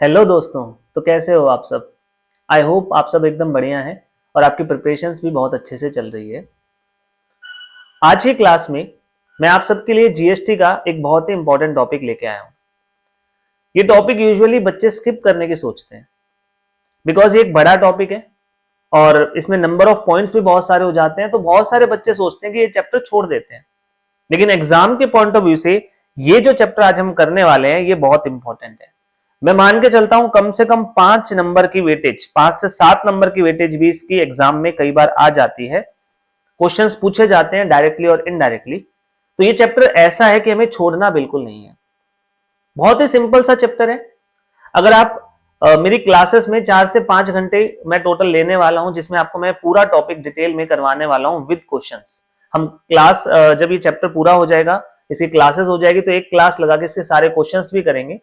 Hello दोस्तों। तो कैसे हो आप सब। आई होप आप सब एकदम बढ़िया हैं और आपकी प्रिपरेशंस भी बहुत अच्छे से चल रही है। आज की क्लास में मैं आप सबके लिए जीएसटी का एक बहुत ही इंपॉर्टेंट टॉपिक लेके आया हूँ। ये टॉपिक यूजुअली बच्चे स्किप करने की सोचते हैं बिकॉज ये एक बड़ा टॉपिक है और इसमें नंबर ऑफ पॉइंट्स भी बहुत सारे हो जाते हैं, तो बहुत सारे बच्चे सोचते हैं कि ये चैप्टर छोड़ देते हैं। लेकिन एग्जाम के पॉइंट ऑफ व्यू से ये जो चैप्टर आज हम करने वाले हैं ये बहुत इंपॉर्टेंट है। मैं मान के चलता हूं कम से कम 5 नंबर की वेटेज, 5 से 7 नंबर की वेटेज भी इसकी एग्जाम में कई बार आ जाती है। क्वेश्चंस पूछे जाते हैं डायरेक्टली और इनडायरेक्टली। तो ये चैप्टर ऐसा है कि हमें छोड़ना बिल्कुल नहीं है। बहुत ही सिंपल सा चैप्टर है। अगर आप मेरी क्लासेस में 4 से 5 घंटे मैं टोटल लेने वाला हूं, जिसमें आपको मैं पूरा टॉपिक डिटेल में करवाने वाला हूं विद क्वेश्चंस। हम क्लास जब ये चैप्टर पूरा हो जाएगा, इसकी क्लासेस हो जाएगी, तो एक क्लास लगा के इसके सारे क्वेश्चंस भी करेंगे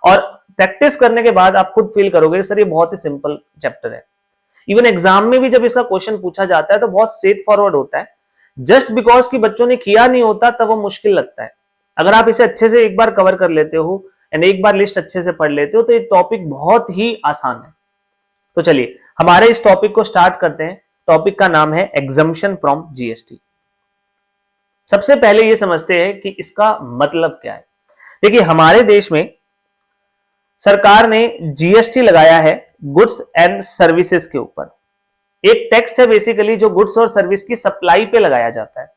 और प्रैक्टिस करने के बाद आप खुद फील करोगे सर ये बहुत ही सिंपल चैप्टर है। इवन एग्जाम में भी जब इसका क्वेश्चन पूछा जाता है तो बहुत स्ट्रेट फॉरवर्ड होता है। जस्ट बिकॉज कि बच्चों ने किया नहीं होता तब वो मुश्किल लगता है। अगर आप इसे अच्छे से एक बार कवर कर लेते हो एंड एक बार लिस्ट अच्छे से पढ़ लेते हो तो ये टॉपिक बहुत ही आसान है। तो चलिए हमारे इस टॉपिक को स्टार्ट करते हैं। टॉपिक का नाम है एग्जम्पशन फ्रॉम जीएसटी। सबसे पहले ये समझते हैं कि इसका मतलब क्या है। देखिए हमारे देश में सरकार ने जीएसटी लगाया है गुड्स एंड सर्विसेज के ऊपर। एक टैक्स है बेसिकली जो गुड्स और सर्विस की सप्लाई पे लगाया जाता है।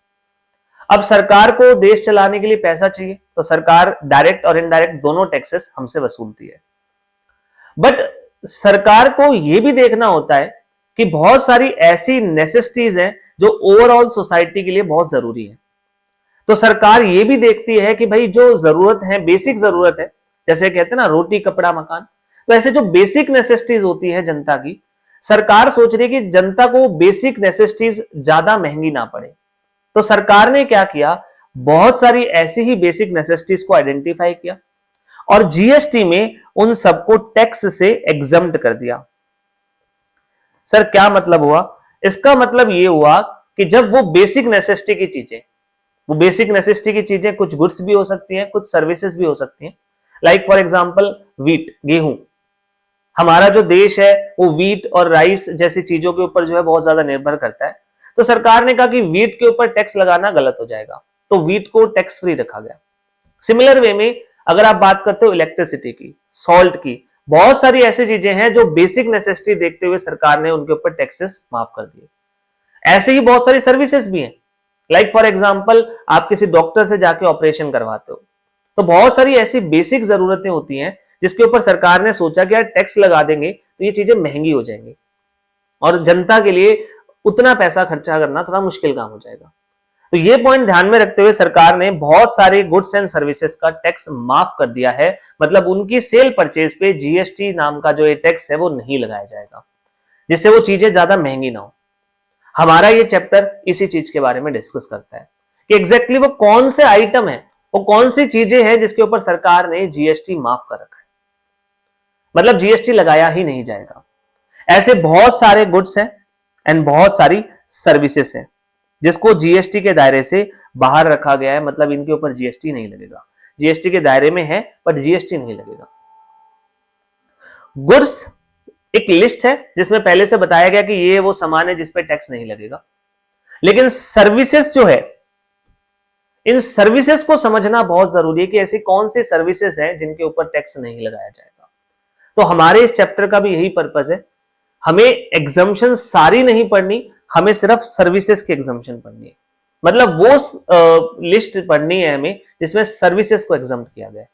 अब सरकार को देश चलाने के लिए पैसा चाहिए तो सरकार डायरेक्ट और इनडायरेक्ट दोनों टैक्सेस हमसे वसूलती है। बट सरकार को यह भी देखना होता है कि बहुत सारी ऐसी नेसेसिटीज हैं जो ओवरऑल सोसाइटी के लिए बहुत जरूरी है। तो सरकार ये भी देखती है कि भाई जो जरूरत है, बेसिक जरूरत है, जैसे कहते हैं ना रोटी कपड़ा मकान, तो ऐसे जो बेसिक नेसेसिटीज होती है जनता की, सरकार सोच रही है कि जनता को बेसिक नेसेसिटीज ज्यादा महंगी ना पड़े। तो सरकार ने क्या किया, बहुत सारी ऐसी ही बेसिक नेसेसिटीज को आइडेंटिफाई किया और जीएसटी में उन सबको टैक्स से एग्जम्प्ट कर दिया। सर क्या मतलब हुआ? इसका मतलब यह हुआ कि जब वो बेसिक नेसेसिटी की चीजें, वो बेसिक नेसेसिटी की चीजें कुछ गुड्स भी हो सकती हैं, कुछ सर्विसेज भी हो सकती हैं। लाइक फॉर एग्जांपल वीट, गेहूं। हमारा जो देश है वो वीट और राइस जैसी चीजों के ऊपर जो है बहुत ज्यादा निर्भर करता है। तो सरकार ने कहा कि वीट के ऊपर टैक्स लगाना गलत हो जाएगा, तो वीट को टैक्स फ्री रखा गया। सिमिलर वे में अगर आप बात करते हो इलेक्ट्रिसिटी की, सॉल्ट की, बहुत सारी ऐसी चीजें हैं जो बेसिक नेसेसिटी देखते हुए सरकार ने उनके ऊपर टैक्सेस माफ कर दिए। ऐसे ही बहुत सारी सर्विसेज भी हैं। लाइक फॉर एग्जांपल आप किसी डॉक्टर से जाके ऑपरेशन करवाते हो, तो बहुत सारी ऐसी बेसिक जरूरतें होती हैं जिसके ऊपर सरकार ने सोचा कि यार टैक्स लगा देंगे तो ये चीजें महंगी हो जाएंगी और जनता के लिए उतना पैसा खर्चा करना थोड़ा मुश्किल काम हो जाएगा। तो ये पॉइंट ध्यान में रखते हुए सरकार ने बहुत सारे गुड्स एंड सर्विसेज का टैक्स माफ कर दिया है। मतलब उनकी सेल परचेज पे जीएसटी नाम का जो ये टैक्स है वो नहीं लगाया जाएगा, जिससे वो चीजें ज्यादा महंगी ना हो। हमारा ये चैप्टर इसी चीज के बारे में डिस्कस करता है कि एग्जैक्टली वो कौन से आइटम है, वो कौन सी चीजें हैं जिसके ऊपर सरकार ने जीएसटी माफ कर रखा है। मतलब जीएसटी लगाया ही नहीं जाएगा। ऐसे बहुत सारे गुड्स हैं एंड बहुत सारी सर्विसेज हैं जिसको जीएसटी के दायरे से बाहर रखा गया है। मतलब इनके ऊपर जीएसटी नहीं लगेगा, जीएसटी के दायरे में है पर जीएसटी नहीं लगेगा। गुड्स एक लिस्ट है जिसमें पहले से बताया गया कि ये वो सामान है जिसपे टैक्स नहीं लगेगा। लेकिन सर्विसेज जो है, इन सर्विसेज को समझना बहुत जरूरी है कि ऐसी कौन सी सर्विसेज हैं जिनके ऊपर टैक्स नहीं लगाया जाएगा। तो हमारे इस चैप्टर का भी यही पर्पस है। हमें एग्जम्पशन सारी नहीं पढ़नी, हमें सिर्फ सर्विसेज की एग्जम्पशन पढ़नी है। मतलब वो लिस्ट पढ़नी है हमें जिसमें सर्विसेज को एग्जम्प्ट किया गया है।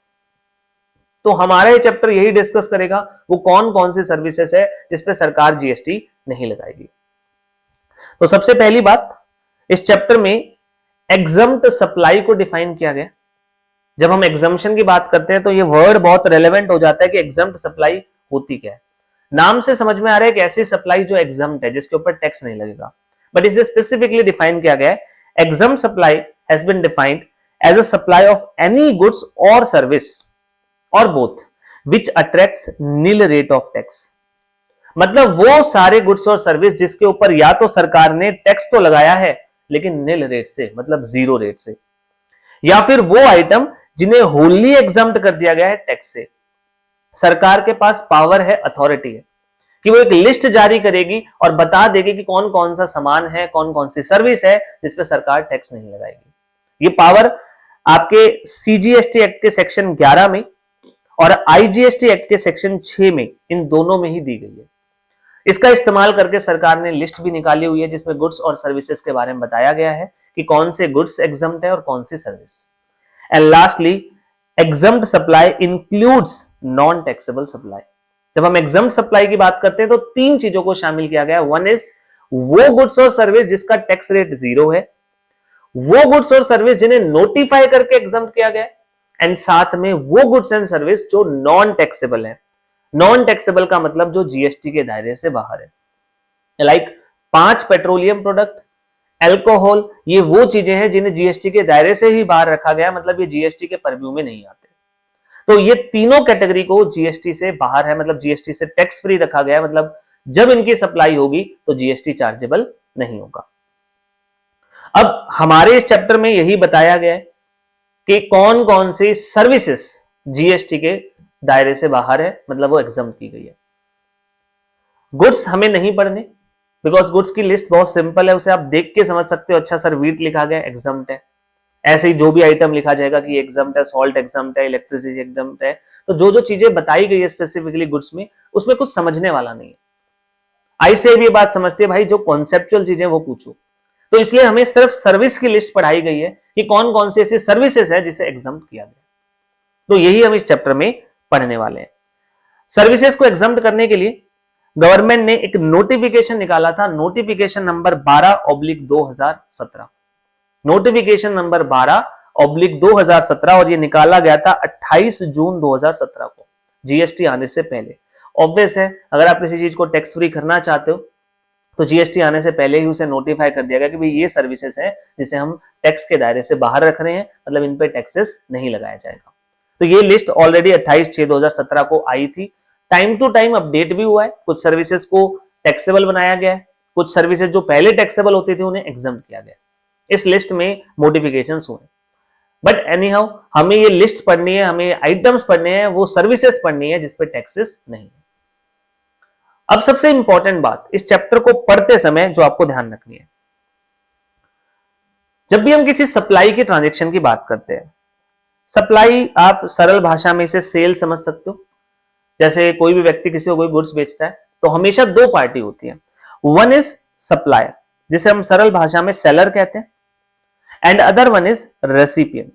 तो हमारा ये चैप्टर यही डिस्कस करेगा वो कौन कौन सी सर्विसेज है जिसपे सरकार जीएसटी नहीं लगाएगी। तो सबसे पहली बात, इस चैप्टर में एग्जम्प्ट सप्लाई को डिफाइन किया गया। जब हम एग्जम्पशन की बात करते हैं तो ये वर्ड बहुत रेलेवेंट हो जाता है कि एग्जम्प्ट सप्लाई होती क्या है। नाम से समझ में आ रहा है कि ऐसी सप्लाई जो एग्जम्प्ट है, जिसके ऊपर टैक्स नहीं लगेगा, बट इसे स्पेसिफिकली डिफाइन किया गया है। Exempt supply has been defined as a supply of any goods और सर्विस और both which attracts nil rate of tax. मतलब वो सारे गुड्स और सर्विस जिसके ऊपर या तो सरकार ने टैक्स तो लगाया है लेकिन नील रेट से, मतलब जीरो रेट से, या फिर वो आइटम जिन्हें होली एग्जम्प्ट कर दिया गया है टैक्स से। सरकार के पास पावर है, अथॉरिटी है कि वो एक लिस्ट जारी करेगी और बता देगी कि कौन कौन सा सामान है, कौन कौन सी सर्विस है जिसपे सरकार टैक्स नहीं लगाएगी। ये पावर आपके सीजीएसटी एक्ट के सेक्शन 11 में और आईजीएसटी एक्ट के सेक्शन 6 में, इन दोनों में ही दी गई है। इसका इस्तेमाल करके सरकार ने लिस्ट भी निकाली हुई है जिसमें गुड्स और सर्विसेज के बारे में बताया गया है कि कौन से गुड्स एग्जम्प्ट है और कौन सी service. And lastly, exempt supply includes non taxable supply. जब हम एग्जम्प्ट सप्लाई की बात करते हैं तो 3 चीजों को शामिल किया गया है। वन इज वो गुड्स और सर्विस जिसका टैक्स रेट 0 है, वो गुड्स और सर्विस जिन्हें नोटिफाई करके एग्जम्प्ट किया गया है, एंड साथ में वो गुड्स एंड सर्विस जो नॉन टैक्सेबल है। नॉन टैक्सेबल का मतलब जो जीएसटी के दायरे से बाहर है, लाइक 5 पेट्रोलियम प्रोडक्ट, अल्कोहल, ये वो चीजें हैं जिन्हें जीएसटी के दायरे से ही बाहर रखा गया, मतलब ये जीएसटी के परव्यू में नहीं आते। तो ये तीनों कैटेगरी को जीएसटी से बाहर है, मतलब जीएसटी से टैक्स फ्री रखा गया है, मतलब जब इनकी सप्लाई होगी तो जीएसटी चार्जेबल नहीं होगा। अब हमारे इस चैप्टर में यही बताया गया है कि कौन कौन सी सर्विसेज जीएसटी के दायरे से बाहर है, मतलब वो एग्जम्प्ट की गई है। गुड्स हमें नहीं पढ़ने, बिकॉज गुड्स की लिस्ट बहुत सिंपल है, उसे आप देख के समझ सकते हो। अच्छा सर, वीट लिखा गया एग्जम्प्ट है, ऐसे ही जो भी आइटम लिखा जाएगा कि एग्जम्प्ट है, सॉल्ट एग्जम्प्ट है, इलेक्ट्रिसिटी एग्जम्प्ट है, तो जो जो चीजें बताई गई है स्पेसिफिकली गुड्स में, उसमें कुछ समझने वाला नहीं है। आई से भी बात समझते हैं भाई, जो कॉन्सेप्चुअल चीजें वो पूछो। तो इसलिए हमें सिर्फ सर्विस की लिस्ट पढ़ाई गई है कि कौन कौन सी ऐसी सर्विसेज है जिसे एग्जम्प्ट किया गया। तो यही हम इस चैप्टर में पढ़ने वाले हैं। सर्विसेज को एग्जम्प्ट करने के लिए गवर्नमेंट ने एक नोटिफिकेशन निकाला था, नोटिफिकेशन नंबर 12/2017, नोटिफिकेशन नंबर 12/2017, और ये निकाला गया था 28 जून 2017 को, जीएसटी आने से पहले। ऑब्वियस है, अगर आप किसी चीज को टैक्स फ्री करना चाहते हो तो जीएसटी आने से पहले ही उसे नोटिफाई कर दिया गया कि भाई ये सर्विसेज है जिसे हम टैक्स के दायरे से बाहर रख रहे हैं, मतलब इन पे टैक्सेस नहीं लगाया जाएगा। तो ये लिस्ट ऑलरेडी 28/6/2017 को आई थी। टाइम टू टाइम अपडेट भी हुआ है, कुछ सर्विसेज को टैक्सेबल बनाया गया है, कुछ सर्विसेज जो पहले टैक्सेबल होती थी उन्हें एग्जम्प्ट किया गया। इस लिस्ट में मॉडिफिकेशंस हुए, बट एनी हाउ हमें ये लिस्ट पढ़नी है, हमें आइटम्स पढ़ने हैं, वो सर्विसेज पढ़नी है जिसपे टैक्सेस नहीं है। अब सबसे इंपॉर्टेंट बात इस चैप्टर को पढ़ते समय जो आपको ध्यान रखनी है, जब भी हम किसी सप्लाई की ट्रांजेक्शन की बात करते हैं, सप्लाई आप सरल भाषा में इसे सेल समझ सकते हो। जैसे कोई भी व्यक्ति किसी को कोई गुड्स बेचता है तो हमेशा 2 पार्टी होती है। वन इज सप्लायर, जिसे हम सरल भाषा में सेलर कहते हैं, and other one is recipient.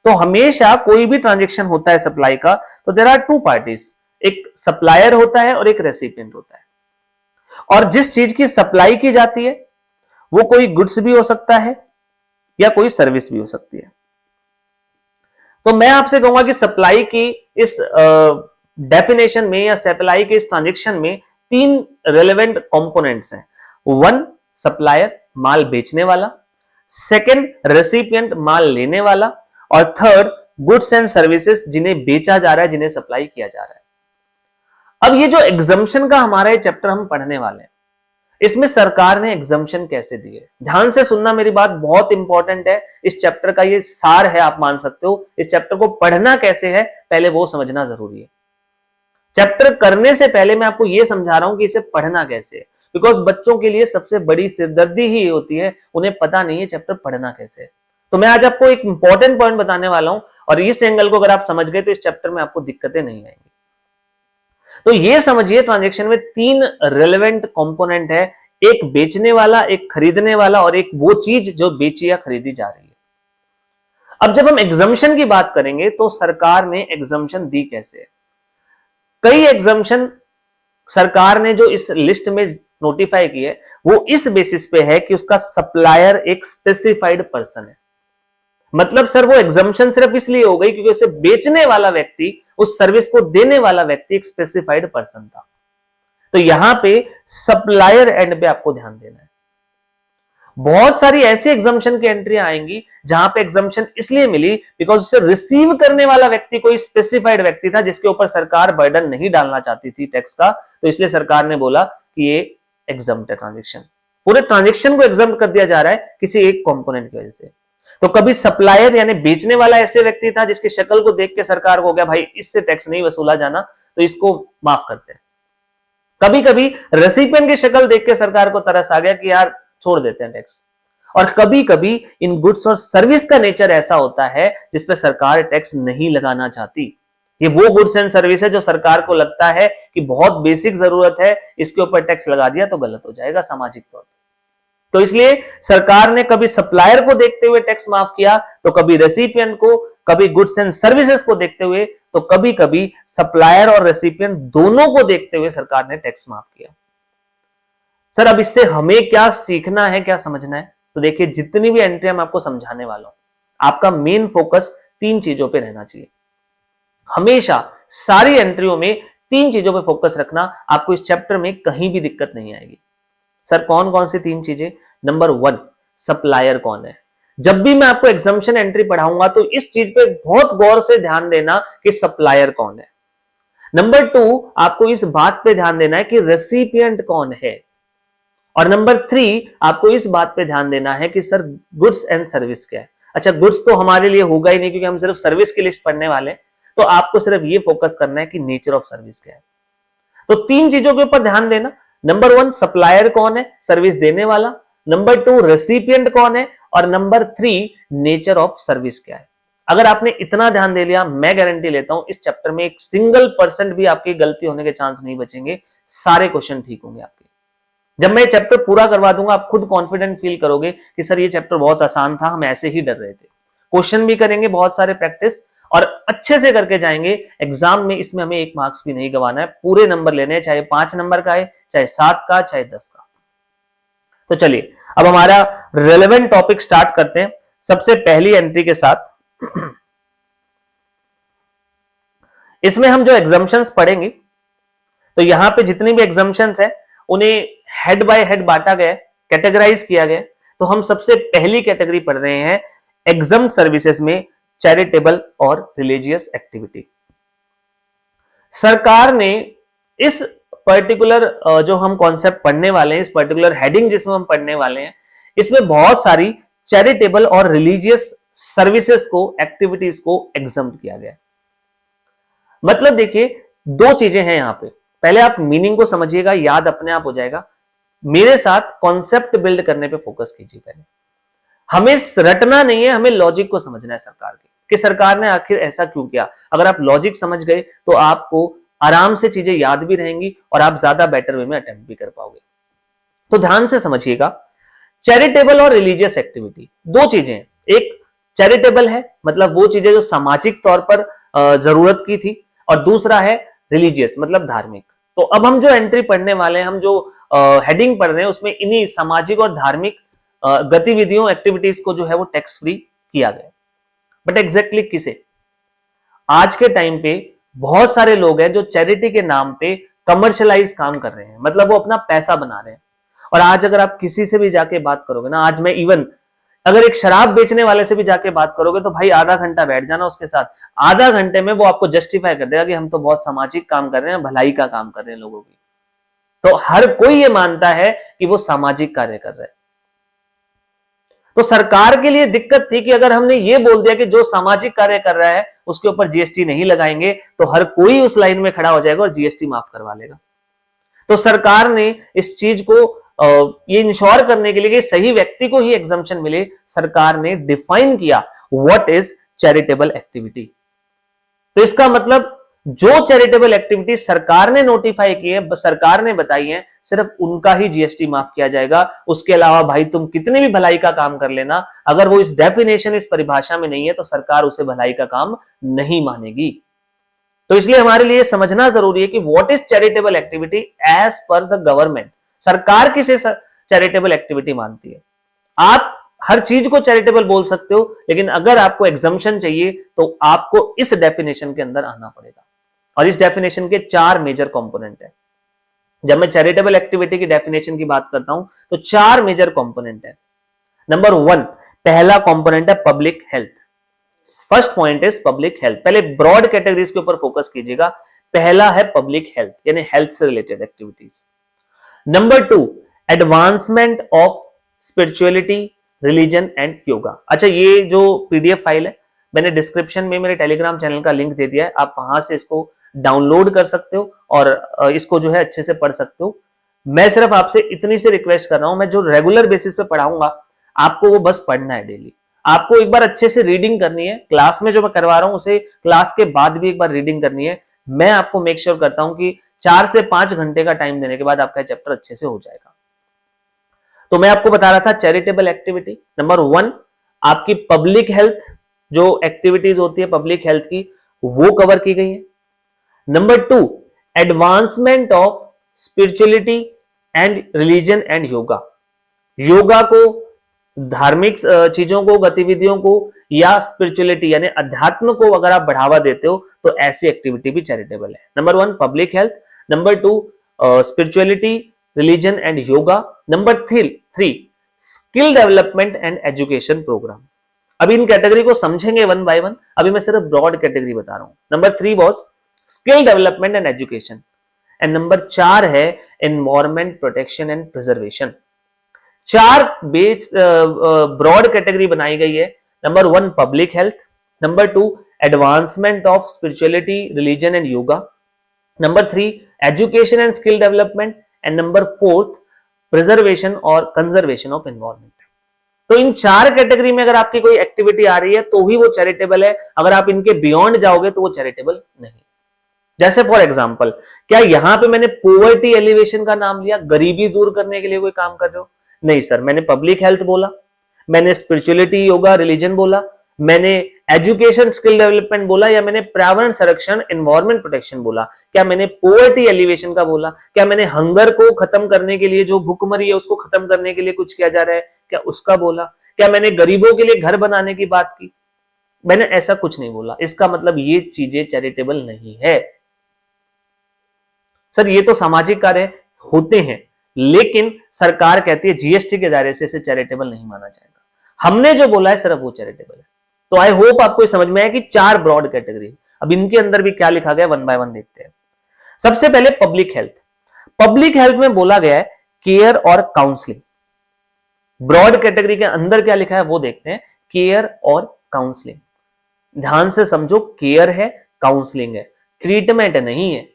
तो हमेशा कोई भी ट्रांजेक्शन होता है सप्लाई का तो देयर आर 2 पार्टीज, एक सप्लायर होता है और एक रेसिपिएंट होता है। और जिस चीज की सप्लाई की जाती है वो कोई गुड्स भी हो सकता है या कोई सर्विस भी हो सकती है। तो मैं आपसे कहूंगा कि सप्लाई की इस डेफिनेशन में या सप्लाई के इस ट्रांजेक्शन में 3 रेलेवेंट कंपोनेंट्स हैं। वन, सप्लायर, माल बेचने वाला, सेकंड, रेसिपिएंट, माल लेने वाला, और थर्ड, गुड्स एंड सर्विसेज, जिन्हें बेचा जा रहा है, जिन्हें सप्लाई किया जा रहा है। अब ये जो एग्जम्पशन का हमारा ये चैप्टर हम पढ़ने वाले हैं, इसमें सरकार ने एग्जम्पशन कैसे दिए, ध्यान से सुनना, मेरी बात बहुत इंपॉर्टेंट है। इस चैप्टर का ये सार है, आप मान सकते हो। इस चैप्टर को पढ़ना कैसे है पहले वो समझना जरूरी है। चैप्टर करने से पहले मैं आपको ये समझा रहा हूं कि इसे पढ़ना कैसे है, बिकॉज बच्चों के लिए सबसे बड़ी सिरदर्दी ही होती है, उन्हें पता नहीं है चैप्टर पढ़ना कैसे है। तो मैं आज आपको एक इंपॉर्टेंट पॉइंट बताने वाला हूं, और इस एंगल को अगर आप समझ गए तो इस चैप्टर में आपको दिक्कतें नहीं आएंगी। तो ये समझिए, ट्रांजैक्शन में 3 रेलेवेंट कंपोनेंट है, एक बेचने वाला, एक खरीदने वाला, और एक वो चीज जो बेची या खरीदी जा रही है। अब जब हम एग्जम्पशन की बात करेंगे तो सरकार ने एग्जम्पशन दी कैसे। कई एग्जम्पशन सरकार ने जो इस लिस्ट में नोटिफाई की है वो इस बेसिस पे है कि उसका सप्लायर एक स्पेसिफाइड पर्सन है। मतलब सर वो एग्जम्पशन सिर्फ इसलिए हो गई क्योंकि उसे बेचने वाला व्यक्ति, उस सर्विस को देने वाला व्यक्ति एक स्पेसिफाइड पर्सन था। तो यहां पे सप्लायर एंड पे आपको ध्यान देना है। बहुत सारी ऐसी एग्जम्पशन की एंट्री आएंगी जहां पे एग्जम्पशन इसलिए मिली बिकॉज उसे रिसीव करने वाला व्यक्ति कोई स्पेसिफाइड व्यक्ति था जिसके ऊपर सरकार बर्डन नहीं डालना चाहती थी टैक्स का। तो इसलिए सरकार ने बोला कि ये एग्जम्प्ट है ट्रांजेक्शन, पूरे ट्रांजेक्शन को एग्जम्प्ट कर दिया जा रहा है किसी एक कंपोनेंट की वजह से। तो कभी सप्लायर यानी बेचने वाला ऐसे व्यक्ति था जिसकी शक्ल को देख के सरकार को हो गया भाई इससे टैक्स नहीं वसूला जाना, तो इसको माफ करते हैं। कभी कभी रेसिपिएंट की शक्ल देख के सरकार को तरस आ गया कि यार छोड़ देते हैं टैक्स। और कभी कभी इन गुड्स और सर्विस का नेचर ऐसा होता है जिसपे सरकार टैक्स नहीं लगाना चाहती। ये वो गुड्स एंड सर्विस है जो सरकार को लगता है कि बहुत बेसिक जरूरत है, इसके ऊपर टैक्स लगा दिया तो गलत हो जाएगा सामाजिक तौर पर। तो इसलिए सरकार ने कभी सप्लायर को देखते हुए टैक्स माफ किया, तो कभी रेसिपिएंट को, कभी गुड्स एंड सर्विसेज को देखते हुए, तो कभी कभी सप्लायर और रेसिपिएंट दोनों को देखते हुए सरकार ने टैक्स माफ किया। सर अब इससे हमें क्या सीखना है, क्या समझना है? तो देखिए जितनी भी एंट्री मैं आपको समझाने वाला हूं, आपका मेन फोकस 3 चीजों पे रहना चाहिए। हमेशा सारी एंट्रियों में 3 चीजों पे फोकस रखना, आपको इस चैप्टर में कहीं भी दिक्कत नहीं आएगी। सर कौन कौन सी 3 चीजें? नंबर 1, सप्लायर कौन है। जब भी मैं आपको एग्जामिनेशन एंट्री पढ़ाऊंगा तो इस चीज पे बहुत गौर से ध्यान देना कि सप्लायर कौन है। नंबर 2, आपको इस बात पे ध्यान देना है कि रेसिपिएंट कौन है। और नंबर 3, आपको इस बात पे ध्यान देना है कि सर गुड्स एंड सर्विस क्या है। अच्छा गुड्स तो हमारे लिए होगा ही नहीं क्योंकि हम सिर्फ सर्विस की लिस्ट पढ़ने वाले हैं, तो आपको सिर्फ ये फोकस करना है कि नेचर ऑफ सर्विस क्या है। तो 3 चीजों के ऊपर ध्यान देना। नंबर 1, सप्लायर कौन है, सर्विस देने वाला। नंबर 2, रेसिपिएंट कौन है। और नंबर 3, नेचर ऑफ सर्विस क्या है। अगर आपने इतना ध्यान दे लिया, मैं गारंटी लेता हूं इस चैप्टर में 1% भी आपकी गलती होने के चांस नहीं बचेंगे, सारे क्वेश्चन ठीक होंगे आपके। जब मैं चैप्टर पूरा करवा दूंगा आप खुद कॉन्फिडेंट फील करोगे कि सर ये चैप्टर बहुत आसान था, हम ऐसे ही डर रहे थे। क्वेश्चन भी करेंगे बहुत सारे प्रैक्टिस और अच्छे से करके जाएंगे एग्जाम में। इसमें हमें 1 मार्क्स भी नहीं गंवाना है, पूरे नंबर लेने हैं, चाहे 5 नंबर का है, चाहे 7 का, चाहे 10 का। तो चलिए अब हमारा रेलेवेंट टॉपिक स्टार्ट करते हैं सबसे पहली एंट्री के साथ। इसमें हम जो एग्जम्पशंस पढ़ेंगे, तो यहां पे जितनी भी एग्जम्पशंस है उन्हें हेड बाय हेड बांटा गया, कैटेगराइज किया गया। तो हम सबसे पहली कैटेगरी पढ़ रहे हैं एग्जम्प्ट सर्विसेज में चैरिटेबल और रिलीजियस एक्टिविटी। सरकार ने इस पर्टिकुलर जो हम कॉन्सेप्ट पढ़ने वाले हैं, इस पर्टिकुलर हेडिंग जिसमें हम पढ़ने वाले हैं, इसमें बहुत सारी चैरिटेबल और रिलीजियस सर्विसेज को, एक्टिविटीज को एग्जम्प्ट किया गया। मतलब देखिए 2 चीजें हैं यहां पे। पहले आप मीनिंग को समझिएगा, याद अपने आप हो जाएगा। मेरे साथ कॉन्सेप्ट बिल्ड करने पे फोकस कीजिए। पहले हमें रटना नहीं है, हमें लॉजिक को समझना है सरकार के, कि सरकार ने आखिर ऐसा क्यों किया। अगर आप लॉजिक समझ गए तो आपको आराम से चीजें याद भी रहेंगी और आप ज्यादा बेटर वे में अटेम्प्ट भी कर पाओगे। तो ध्यान से समझिएगा, चैरिटेबल और रिलीजियस एक्टिविटी 2 चीजें हैं। एक चैरिटेबल है, मतलब वो चीजें जो सामाजिक तौर पर जरूरत की थी, और दूसरा है रिलीजियस, मतलब धार्मिक। तो अब हम जो एंट्री पढ़ने वाले हैं, हम जो हेडिंग पढ़ रहे हैं, उसमें इन्हीं सामाजिक और धार्मिक गतिविधियों, एक्टिविटीज को जो है वो टैक्स फ्री किया गया। बट एग्जैक्टली किसे? आज के टाइम पे बहुत सारे लोग हैं जो चैरिटी के नाम पे कमर्शियलाइज काम कर रहे हैं, मतलब वो अपना पैसा बना रहे हैं। और आज अगर आप किसी से भी जाके बात करोगे ना, आज मैं इवन अगर एक शराब बेचने वाले से भी जाके बात करोगे तो भाई आधा घंटा बैठ जाना उसके साथ, आधा घंटे में वो आपको जस्टिफाई कर देगा कि हम तो बहुत सामाजिक काम कर रहे हैं, भलाई का काम कर रहे हैं लोगों की। तो हर कोई ये मानता है कि वो सामाजिक कार्य कर रहा है। तो सरकार के लिए दिक्कत थी कि अगर हमने ये बोल दिया कि जो सामाजिक कार्य कर रहा है उसके ऊपर जीएसटी नहीं लगाएंगे तो हर कोई उस लाइन में खड़ा हो जाएगा और जीएसटी माफ करवा लेगा। तो सरकार ने इस चीज को ये इंश्योर करने के लिए कि सही व्यक्ति को ही एग्जम्पशन मिले, सरकार ने डिफाइन किया व्हाट इज चैरिटेबल एक्टिविटी। तो इसका मतलब जो चैरिटेबल एक्टिविटी सरकार ने नोटिफाई की है, सरकार ने बताई है, सिर्फ उनका ही जीएसटी माफ किया जाएगा। उसके अलावा भाई तुम कितनी भी भलाई का काम कर लेना, अगर वो इस डेफिनेशन, इस परिभाषा में नहीं है तो सरकार उसे भलाई का काम नहीं मानेगी। तो इसलिए हमारे लिए समझना जरूरी है कि what is charitable activity as per the government. सरकार किसे चैरिटेबल एक्टिविटी मानती है? आप हर चीज को चैरिटेबल बोल सकते हो, लेकिन अगर आपको एग्जम्पशन चाहिए तो आपको इस डेफिनेशन के अंदर आना पड़ेगा। और इस डेफिनेशन के 4 मेजर कंपोनेंट है। जब मैं चैरिटेबल एक्टिविटी की डेफिनेशन की बात करता हूं तो 4 मेजर कंपोनेंट है। नंबर 1, पहला कंपोनेंट है public health. First point is public health. पहले ब्रॉड कैटेगरीज के ऊपर फोकस कीजिएगा। पहला है पब्लिक हेल्थ, यानी हेल्थ से related activities. Number 2, advancement of spirituality, religion and yoga. अच्छा, ये जो पीडीएफ फाइल है मैंने डिस्क्रिप्शन में मेरे टेलीग्राम चैनल का लिंक दे दिया है, आप वहां से इसको डाउनलोड कर सकते हो और इसको जो है अच्छे से पढ़ सकते हो। मैं सिर्फ आपसे इतनी सी रिक्वेस्ट कर रहा हूं, मैं जो रेगुलर बेसिस पे पढ़ाऊंगा आपको वो बस पढ़ना है डेली। आपको एक बार अच्छे से रीडिंग करनी है, क्लास में जो मैं करवा रहा हूं उसे क्लास के बाद भी एक बार रीडिंग करनी है। मैं आपको मेक श्योर करता हूं कि 4 से 5 घंटे का टाइम देने के बाद आपका चैप्टर अच्छे से हो जाएगा। तो मैं आपको बता रहा था चैरिटेबल एक्टिविटी नंबर 1, आपकी पब्लिक हेल्थ जो एक्टिविटीज होती है पब्लिक हेल्थ की वो कवर की गई है। Number 2, advancement of spirituality and religion and yoga. Yoga को, धार्मिक चीजों को, गतिविधियों को या स्पिरिचुअलिटी यानी अध्यात्म को अगर आप बढ़ावा देते हो तो ऐसी एक्टिविटी भी चैरिटेबल है। Number 1 public health, number 2 spirituality, religion and yoga, number 3 skill development and education program. अभी इन कैटेगरी को समझेंगे वन बाय वन, अभी मैं सिर्फ ब्रॉड कैटेगरी बता रहा हूं। Number 3 was skill development and education and number 4 है environment protection and preservation. 4 base broad category बनाई गई है। Number 1 public health, number 2 advancement of spirituality, religion and yoga, number 3 education and skill development and number 4 preservation और conservation of environment. तो इन 4 category में अगर आपकी कोई एक्टिविटी आ रही है तो ही वो चैरिटेबल है, अगर आप इनके बियॉन्ड जाओगे तो वो चैरिटेबल नहीं। जैसे फॉर एग्जांपल, क्या यहां पे मैंने पॉवर्टी एलिवेशन का नाम लिया, गरीबी दूर करने के लिए कोई काम कर रहे हो? नहीं सर, मैंने पब्लिक हेल्थ बोला, मैंने स्पिरिचुअलिटी, योगा, रिलीजन बोला, मैंने एजुकेशन स्किल डेवलपमेंट बोला, या मैंने पर्यावरण संरक्षण एनवायरमेंट प्रोटेक्शन बोला? क्या मैंने पॉवर्टी एलिवेशन का बोला? क्या मैंने हंगर को खत्म करने के लिए, जो भूखमरी है उसको खत्म करने के लिए कुछ किया जा रहा है, क्या उसका बोला? क्या मैंने गरीबों के लिए घर बनाने की बात की? मैंने ऐसा कुछ नहीं बोला। इसका मतलब ये चीजें चैरिटेबल नहीं है। सर ये तो सामाजिक कार्य होते हैं, लेकिन सरकार कहती है जीएसटी के दायरे से इसे चैरिटेबल नहीं माना जाएगा। हमने जो बोला है सिर्फ वो चैरिटेबल है। तो आई होप आपको समझ में आया कि 4 ब्रॉड कैटेगरी। अब इनके अंदर भी क्या लिखा गया वन बाय वन देखते हैं। सबसे पहले पब्लिक हेल्थ। पब्लिक हेल्थ में बोला गया है केयर और काउंसलिंग। ब्रॉड कैटेगरी के अंदर क्या लिखा है वो देखते हैं, केयर और काउंसलिंग। ध्यान से समझो, केयर है, काउंसलिंग है, ट्रीटमेंट नहीं है।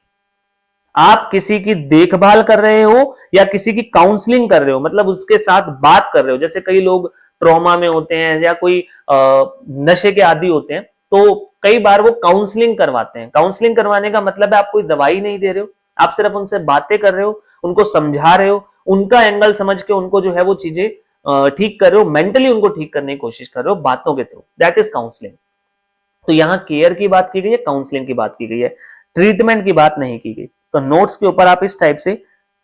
आप किसी की देखभाल कर रहे हो या किसी की काउंसलिंग कर रहे हो, मतलब उसके साथ बात कर रहे हो। जैसे कई लोग ट्रॉमा में होते हैं या कोई नशे के आदी होते हैं, तो कई बार वो काउंसलिंग करवाते हैं। काउंसलिंग करवाने का मतलब है आप कोई दवाई नहीं दे रहे हो, आप सिर्फ उनसे बातें कर रहे हो, उनको समझा रहे हो, उनका एंगल समझ के उनको जो है वो चीजें ठीक कर रहे हो, मेंटली उनको ठीक करने की कोशिश कर रहे हो बातों के थ्रू। That is counselling. तो यहां केयर की बात की गई है, काउंसलिंग की बात की गई है, ट्रीटमेंट की बात नहीं की गई। तो नोट्स के ऊपर आप इस टाइप से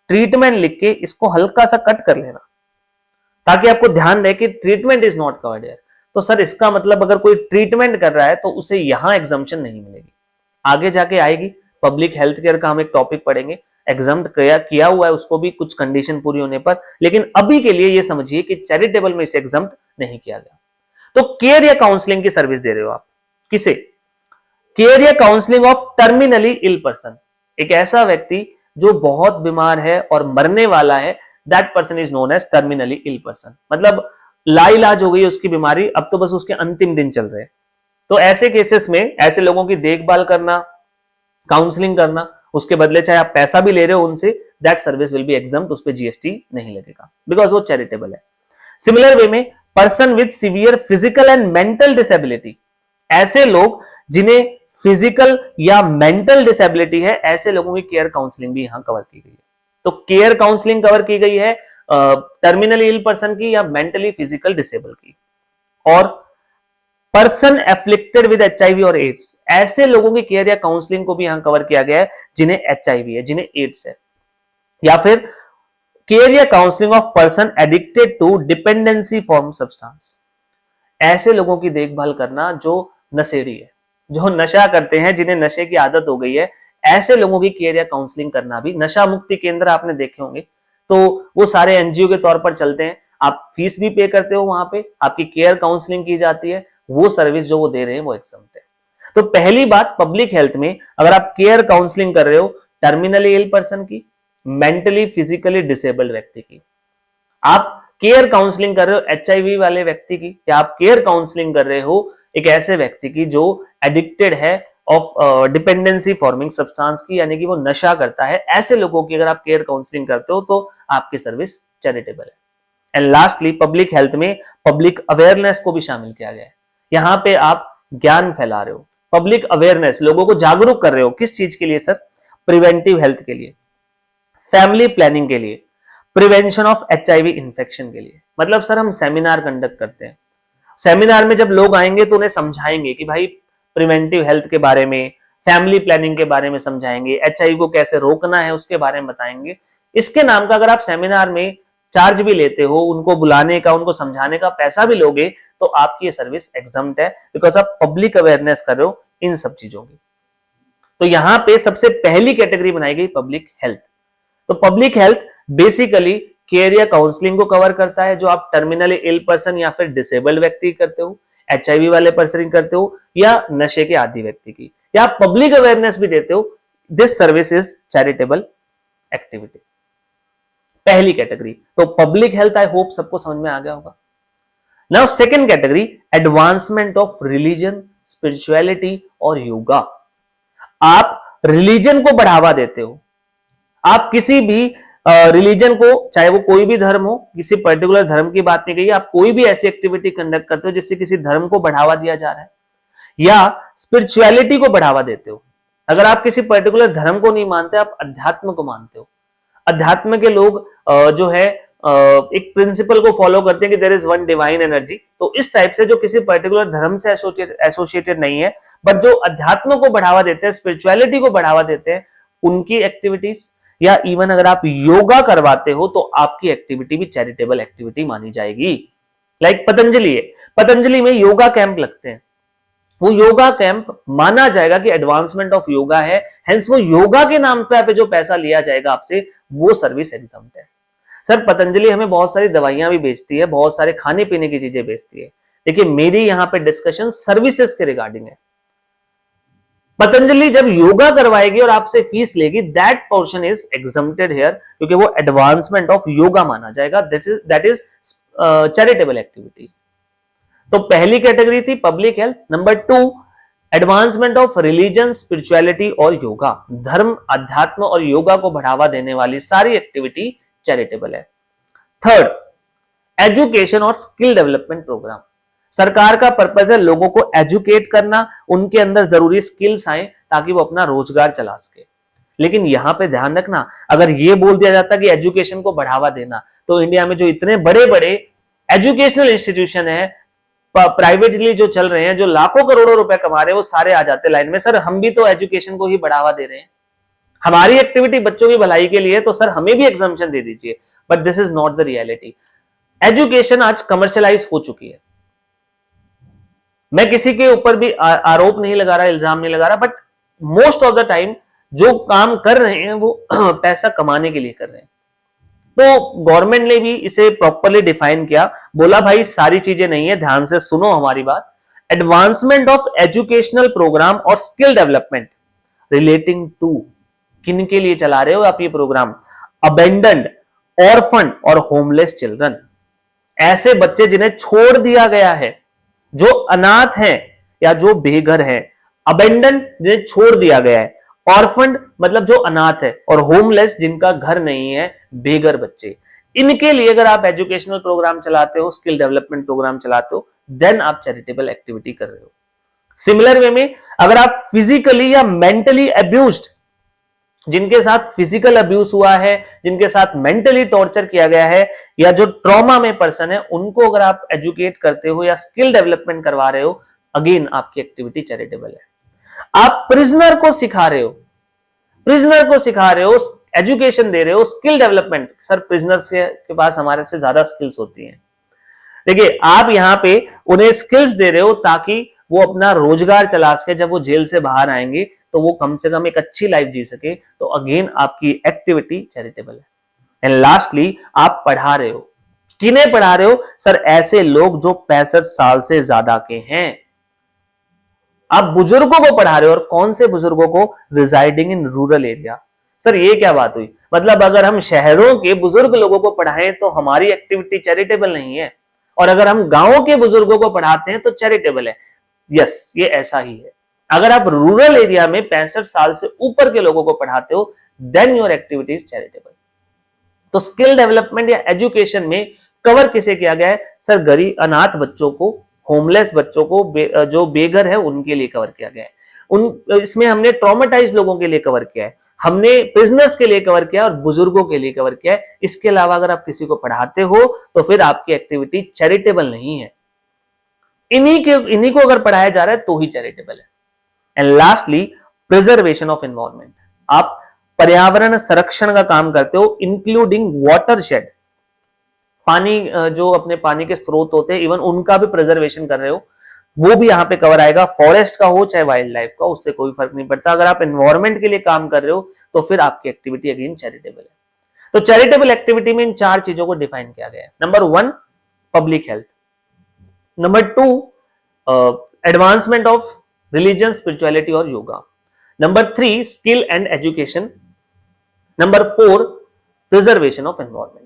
ट्रीटमेंट लिख के इसको हल्का सा कट कर लेना, ताकि आपको ध्यान रहे कि treatment is not covered here. तो सर इसका मतलब अगर कोई ट्रीटमेंट कर रहा है तो उसे यहां एग्जम्पशन नहीं मिलेगी, आगे जाके आएगी। पब्लिक हेल्थ केयर का हम एक टॉपिक पढ़ेंगे, एग्जाम्प्ट किया हुआ है उसको भी कुछ कंडीशन पूरी होने पर, लेकिन अभी के लिए ये समझिए कि चैरिटेबल में इसे एग्जाम्प्ट नहीं किया गया। तो केयर या काउंसलिंग की सर्विस दे रहे हो आप किसे? केयर या counselling of terminally ill person. एक ऐसा व्यक्ति जो बहुत बीमार है और मरने वाला है, that person is known as terminally ill person. मतलब लाइलाज हो गई उसकी बीमारी, अब तो बस उसके अंतिम दिन चल रहे हैं। तो ऐसे केसेस में ऐसे लोगों की देखभाल करना, काउंसलिंग करना, उसके बदले चाहे आप पैसा भी ले रहे हो उनसे, that service will be exempt, उस पर जीएसटी नहीं लगेगा, बिकॉज वो चैरिटेबल है। सिमिलर वे में person with severe physical and mental disability, ऐसे लोग जिन्हें फिजिकल या मेंटल डिसेबिलिटी है, ऐसे लोगों की केयर काउंसलिंग भी यहां कवर की गई है। तो केयर काउंसलिंग कवर की गई है टर्मिनली इल पर्सन की या मेंटली फिजिकल डिसेबल की। और पर्सन एफ्लिक्टेड विद एचआईवी और एड्स, ऐसे लोगों की केयर या काउंसलिंग को भी यहां कवर किया गया है जिन्हें एचआईवी है, जिन्हें एड्स है। या फिर केयर या counselling of person addicted to dependency form substance, ऐसे लोगों की देखभाल करना जो नशेड़ी है, जो नशा करते हैं, जिन्हें नशे की आदत हो गई है, ऐसे लोगों की केयर या काउंसलिंग करना भी। नशा मुक्ति केंद्र आपने देखे होंगे, तो वो सारे एनजीओ के तौर पर चलते हैं, आप फीस भी पे करते हो, वहां पे आपकी केयर काउंसलिंग की जाती है, वो सर्विस जो वो दे रहे हैं वो एग्जम्प्ट है। तो पहली बात, पब्लिक हेल्थ में अगर आप केयर काउंसलिंग कर रहे हो टर्मिनली इल पर्सन की, मेंटली फिजिकली डिसेबल्ड व्यक्ति की, आप केयर काउंसलिंग कर रहे हो एचआईवी वाले व्यक्ति की, या आप केयर काउंसलिंग कर रहे हो एक ऐसे व्यक्ति की जो एडिक्टेड है ऑफ डिपेंडेंसी फॉर्मिंग सब्सटेंस की, यानी कि वो नशा करता है, ऐसे लोगों की अगर आप केयर काउंसलिंग करते हो तो आपकी सर्विस चैरिटेबल है। एंड लास्टली पब्लिक हेल्थ में पब्लिक अवेयरनेस को भी शामिल किया गया है। यहां पे आप ज्ञान फैला रहे हो, पब्लिक अवेयरनेस, लोगों को जागरूक कर रहे हो, किस चीज के लिए सर? प्रिवेंटिव हेल्थ के लिए, फैमिली प्लानिंग के लिए, प्रिवेंशन ऑफ एचआईवी इन्फेक्शन के लिए। मतलब सर हम सेमिनार कंडक्ट करते हैं, सेमिनार में जब लोग आएंगे तो उन्हें समझाएंगे कि भाई प्रिवेंटिव हेल्थ के बारे में, फैमिली प्लानिंग के बारे में समझाएंगे, एचआईवी को कैसे रोकना है उसके बारे में बताएंगे। इसके नाम का अगर आप सेमिनार में चार्ज भी लेते हो, उनको बुलाने का, उनको समझाने का पैसा भी लोगे, तो आपकी ये सर्विस एग्जम्प्ट है, बिकॉज आप पब्लिक अवेयरनेस कर रहे हो इन सब चीजों की। तो यहां पे सबसे पहली कैटेगरी बनाई गई पब्लिक हेल्थ। तो पब्लिक हेल्थ बेसिकली केयर या काउंसलिंग को कवर करता है, जो आप टर्मिनली इल पर्सन या फिर डिसेबल्ड व्यक्ति करते हो, एचआईवी वाले पर्सन करते हो, या नशे के आदी व्यक्ति की, या आप पब्लिक अवेयरनेस भी देते हो। This service is charitable activity, पहली कैटेगरी। तो पब्लिक हेल्थ आई होप सबको समझ में आ गया होगा। Now second category, advancement of religion, spirituality और योगा। आप रिलीजन को बढ़ावा देते हो, आप किसी भी रिलीजन को, चाहे वो कोई भी धर्म हो, किसी पर्टिकुलर धर्म की बात नहीं कही, आप कोई भी ऐसी एक्टिविटी कंडक्ट करते हो जिससे किसी धर्म को बढ़ावा दिया जा रहा है, या स्पिरिचुअलिटी को बढ़ावा देते हो। अगर आप किसी पर्टिकुलर धर्म को नहीं मानते, आप अध्यात्म को मानते हो। अध्यात्म के लोग जो है एक प्रिंसिपल को फॉलो करते हैं कि there is one divine energy. तो इस टाइप से जो किसी पर्टिकुलर धर्म से एसोसिएटेड नहीं है, बट जो अध्यात्म को बढ़ावा देते हैं, स्पिरिचुअलिटी को बढ़ावा देते हैं, उनकी एक्टिविटीज, या इवन अगर आप योगा करवाते हो तो आपकी एक्टिविटी भी चैरिटेबल एक्टिविटी मानी जाएगी। लाइक पतंजलि है, पतंजलि में योगा कैंप लगते हैं, वो योगा कैंप माना जाएगा कि एडवांसमेंट ऑफ योगा है, हेंस वो योगा के नाम पे जो पैसा लिया जाएगा आपसे, वो सर्विस एग्जम्प्ट है। सर पतंजलि हमें बहुत सारी दवाइयां भी बेचती है, बहुत सारे खाने पीने की चीजें बेचती है, लेकिन मेरी यहां पे डिस्कशन सर्विसेज के रिगार्डिंग है। पतंजलि जब योगा करवाएगी और आपसे फीस लेगी, that portion is exempted here, क्योंकि वो एडवांसमेंट ऑफ योगा माना जाएगा, दैट इज चैरिटेबल एक्टिविटीज। तो पहली कैटेगरी थी public health. Number 2, advancement of religion, spirituality और योगा। धर्म, अध्यात्म और योगा को बढ़ावा देने वाली सारी एक्टिविटी चैरिटेबल है। थर्ड, एजुकेशन और स्किल डेवलपमेंट प्रोग्राम। सरकार का पर्पस है लोगों को एजुकेट करना, उनके अंदर जरूरी स्किल्स आए ताकि वो अपना रोजगार चला सके। लेकिन यहां पे ध्यान रखना, अगर ये बोल दिया जाता कि एजुकेशन को बढ़ावा देना, तो इंडिया में जो इतने बड़े बड़े एजुकेशनल इंस्टीट्यूशन है, प्राइवेटली जो चल रहे हैं, जो लाखों करोड़ों रुपए कमा रहे हैं, वो सारे आ जाते लाइन में, सर हम भी तो एजुकेशन को ही बढ़ावा दे रहे हैं, हमारी एक्टिविटी बच्चों की भलाई के लिए, तो सर हमें भी एग्जम्पशन दे दीजिए। But this is not the reality. Education आज कमर्शियलाइज हो चुकी है। मैं किसी के ऊपर भी आरोप नहीं लगा रहा, इल्जाम नहीं लगा रहा, but most of the time जो काम कर रहे हैं वो पैसा कमाने के लिए कर रहे हैं। तो गवर्नमेंट ने भी इसे प्रॉपरली डिफाइन किया, बोला भाई सारी चीजें नहीं है, ध्यान से सुनो हमारी बात। एडवांसमेंट ऑफ एजुकेशनल प्रोग्राम और स्किल डेवलपमेंट रिलेटिंग टू, किन के लिए चला रहे हो आप ये प्रोग्राम? अबेंडन्ड, ऑर्फन और होमलेस चिल्ड्रन, ऐसे बच्चे जिन्हें छोड़ दिया गया है, जो अनाथ हैं या जो बेघर हैं। अबेंडन जिन्हें छोड़ दिया गया है, ऑर्फन मतलब जो अनाथ है, और होमलेस जिनका घर नहीं है, बेघर बच्चे। इनके लिए अगर आप एजुकेशनल प्रोग्राम चलाते हो, स्किल डेवलपमेंट प्रोग्राम चलाते हो, देन आप चैरिटेबल एक्टिविटी कर रहे हो। सिमिलर वे में अगर आप फिजिकली या मेंटली अब्यूज्ड, जिनके साथ फिजिकल अब्यूज हुआ है, जिनके साथ मेंटली टॉर्चर किया गया है, या जो ट्रॉमा में पर्सन है, उनको अगर आप एजुकेट करते हो या स्किल डेवलपमेंट करवा रहे हो, अगेन आपकी एक्टिविटी चैरिटेबल है। आप प्रिजनर को सिखा रहे हो, प्रिजनर को सिखा रहे हो, एजुकेशन दे रहे हो, स्किल डेवलपमेंट। सर प्रिजनर्स के पास हमारे से ज्यादा स्किल्स होती हैं। देखिए आप यहां पे उन्हें स्किल्स दे रहे हो ताकि वो अपना रोजगार चला सके, जब वो जेल से बाहर आएंगे तो वो कम से कम एक अच्छी लाइफ जी सके। तो अगेन आपकी एक्टिविटी चैरिटेबल है। एंड लास्टली आप पढ़ा रहे हो, किन्हें पढ़ा रहे हो? सर ऐसे लोग जो 65 साल से ज्यादा के हैं। आप बुजुर्गों को पढ़ा रहे हो, और कौन से बुजुर्गों को? Residing in rural area. Sir ये क्या बात हुई? मतलब अगर हम शहरों के बुजुर्ग लोगों को पढ़ाएं तो हमारी एक्टिविटी चैरिटेबल नहीं है, और अगर हम गांवों के बुजुर्गों को पढ़ाते हैं तो चैरिटेबल है। यस, ये ऐसा ही है। अगर आप रूरल एरिया में 65 साल से ऊपर के लोगों को पढ़ाते हो, then your activity is charitable. तो स्किल डेवलपमेंट या एजुकेशन में कवर किसे किया गया है? सर, गरीब अनाथ बच्चों को, होमलेस बच्चों को, जो बेघर है उनके लिए कवर किया गया है। इसमें हमने ट्रॉमेटाइज लोगों के लिए कवर किया है, हमने प्रिजनर्स के लिए कवर किया है और बुजुर्गों के लिए कवर किया है। इसके अलावा अगर आप किसी को पढ़ाते हो तो फिर आपकी एक्टिविटी चैरिटेबल नहीं है। इन्हीं को अगर पढ़ाया जा रहा है तो ही चैरिटेबल है। And lastly, preservation of environment. आप पर्यावरण संरक्षण का काम करते हो, इंक्लूडिंग वाटरशेड, पानी, जो अपने पानी के स्रोत होते हैं, इवन उनका भी प्रिजर्वेशन कर रहे हो, वो भी यहाँ पे कवर आएगा। फॉरेस्ट का हो चाहे वाइल्ड लाइफ का, उससे कोई फर्क नहीं पड़ता। अगर आप एनवायरमेंट के लिए काम कर रहे हो तो फिर आपकी एक्टिविटी अगेन चैरिटेबल है। तो चैरिटेबल एक्टिविटी में इन 4 चीजों को डिफाइन किया गया है। Number 1, public health. Number 2, advancement of religion, spirituality और yoga. Number 3, skill and education. Number 4, preservation of environment.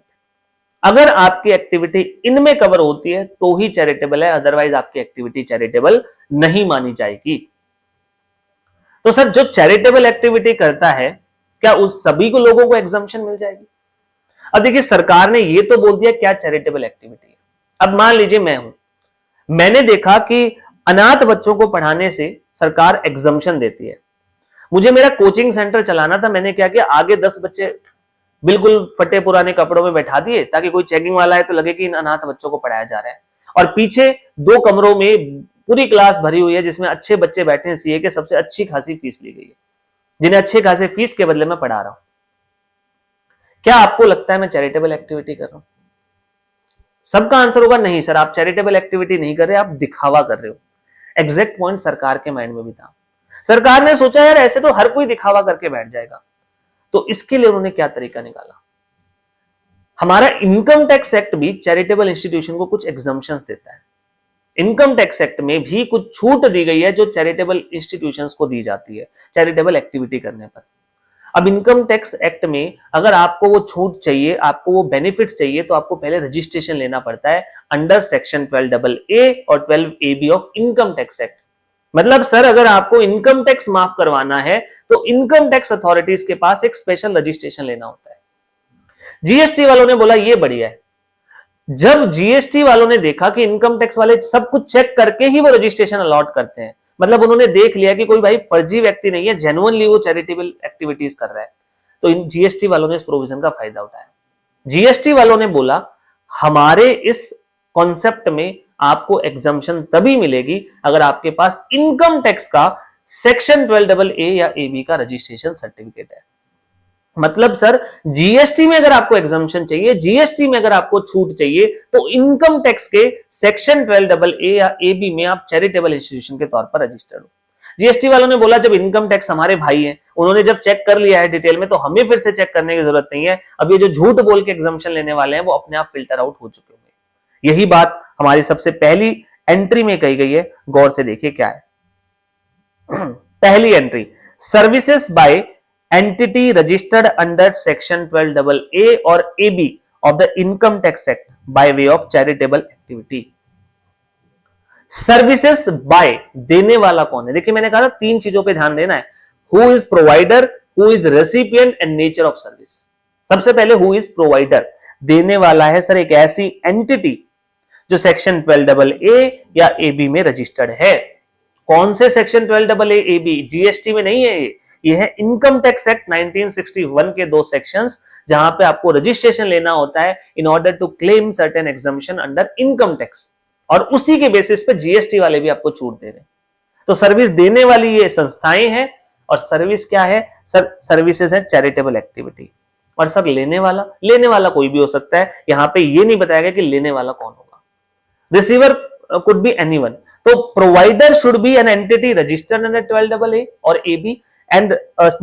अगर आपकी एक्टिविटी इनमें कवर होती है तो ही चैरिटेबल है, अदरवाइज आपकी एक्टिविटी चैरिटेबल नहीं मानी जाएगी। तो सर, जो चैरिटेबल एक्टिविटी करता है, क्या उस सभी को लोगों को एग्जम्पशन मिल जाएगी? अब देखिए, सरकार ने ये तो बोल दिया क्या चैरिटेबल एक्टिविटी है। अब मान लीजिए मैं हूं, मैंने देखा कि अनाथ बच्चों को पढ़ाने से सरकार एग्जम्पशन देती है। मुझे मेरा कोचिंग सेंटर चलाना था, मैंने क्या किया, आगे 10 बच्चे बिल्कुल फटे पुराने कपड़ों में बैठा दिए ताकि कोई चेकिंग वाला है तो लगे कि इन अनाथ बच्चों को पढ़ाया जा रहा है, और पीछे 2 कमरों में पूरी क्लास भरी हुई है जिसमें अच्छे बच्चे बैठे हैं, सीए के, सबसे अच्छी खासी फीस ली गई है, जिन्हें अच्छे खासे फीस के बदले में पढ़ा रहा हूं। क्या आपको लगता है मैं चैरिटेबल एक्टिविटी कर रहा हूं? सबका आंसर होगा नहीं सर, आप चैरिटेबल एक्टिविटी नहीं कर रहे, आप दिखावा कर रहे हो। एग्जैक्ट पॉइंट सरकार के माइंड में भी था। सरकार ने सोचा यार ऐसे तो हर कोई दिखावा करके बैठ जाएगा, तो इसके लिए उन्होंने क्या तरीका निकाला। हमारा इनकम टैक्स एक्ट भी चैरिटेबल इंस्टीट्यूशन को कुछ एग्जम्पशंस देता है। इनकम टैक्स एक्ट में भी कुछ छूट दी गई है जो चैरिटेबल इंस्टीट्यूशंस को दी जाती है चैरिटेबल एक्टिविटी करने पर। अब इनकम टैक्स एक्ट में अगर आपको वो छूट चाहिए, आपको वो बेनिफिट्स चाहिए, तो आपको पहले रजिस्ट्रेशन लेना पड़ता है अंडर सेक्शन 12AA और 12AB of income tax act. मतलब सर, अगर आपको इनकम टैक्स माफ करवाना है तो इनकम टैक्स अथॉरिटीज के पास एक स्पेशल रजिस्ट्रेशन लेना होता है। जीएसटी वालों ने बोला ये बढ़िया है। जब जीएसटी वालों ने देखा कि इनकम टैक्स वाले सब कुछ चेक करके ही वो रजिस्ट्रेशन अलॉट करते हैं, मतलब उन्होंने देख लिया कि कोई भाई फर्जी व्यक्ति नहीं है, जेन्युइनली वो चैरिटेबल एक्टिविटीज कर रहा है, तो इन जीएसटी वालों ने इस प्रोविजन का फायदा उठाया। जीएसटी वालों ने बोला हमारे इस कॉन्सेप्ट में आपको एग्जम्पशन तभी मिलेगी अगर आपके पास इनकम टैक्स का सेक्शन 12AA या AB का रजिस्ट्रेशन सर्टिफिकेट है। मतलब सर, जीएसटी में अगर आपको एग्जम्पशन चाहिए, जीएसटी में अगर आपको छूट चाहिए, तो इनकम टैक्स के सेक्शन 12AA या AB में आप चैरिटेबल इंस्टीट्यूशन के तौर पर रजिस्टर्ड हो। जीएसटी वालों ने बोला जब इनकम टैक्स हमारे भाई हैं, उन्होंने जब चेक कर लिया है डिटेल में, तो हमें फिर से चेक करने की जरूरत नहीं है। अब ये जो झूठ बोल के एग्जम्पशन लेने वाले हैं वो अपने आप फिल्टर आउट हो चुके होंगे। यही बात हमारी सबसे पहली एंट्री में कही गई है, गौर से देखिए क्या है। पहली entry, services by entity registered under section 12AA और AB of the income tax act by way of charitable activity. Services by, देने वाला कौन है? देखिए मैंने कहा था 3 चीजों पे ध्यान देना है, who is provider, who is recipient and nature of service. सबसे पहले हु इज प्रोवाइडर, देने वाला है सर एक ऐसी एंटिटी जो सेक्शन 12AA या AB में रजिस्टर्ड है। कौन से सेक्शन 12AA AB? जीएसटी में नहीं है ये है इनकम टैक्स एक्ट 1961 के 2 सेक्शंस, जहां पे आपको रजिस्ट्रेशन लेना होता है in order to claim certain exemption under income tax, और उसी के बेसिस पे जीएसटी वाले भी आपको छूट दे रहे हैं। तो सर्विस देने वाली ये संस्थाएं हैं, और सर्विस क्या है सर? सर्विसेज है चैरिटेबल एक्टिविटी। और सर लेने वाला कोई भी हो सकता है, यहां पे ये नहीं बताया गया कि लेने वाला कौन होगा। Receiver could be anyone. तो provider should be an entity registered under 12AA और AB, and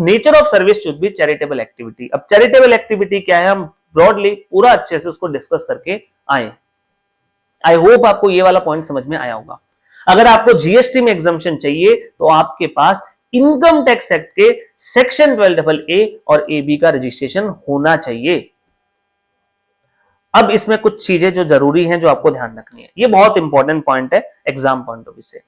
nature of service should be charitable activity. अब चैरिटेबल एक्टिविटी क्या है, हम ब्रॉडली पूरा अच्छे से उसको डिस्कस करके आए। आई होप आपको ये वाला पॉइंट समझ में आया होगा। अगर आपको जीएसटी में एग्जम्पशन चाहिए तो आपके पास इनकम टैक्स एक्ट के सेक्शन 12AA और AB का रजिस्ट्रेशन होना चाहिए। अब इसमें कुछ चीजें जो जरूरी हैं जो आपको ध्यान रखनी है, ये बहुत इंपॉर्टेंट पॉइंट है एग्जाम पॉइंट ऑफ व्यू से।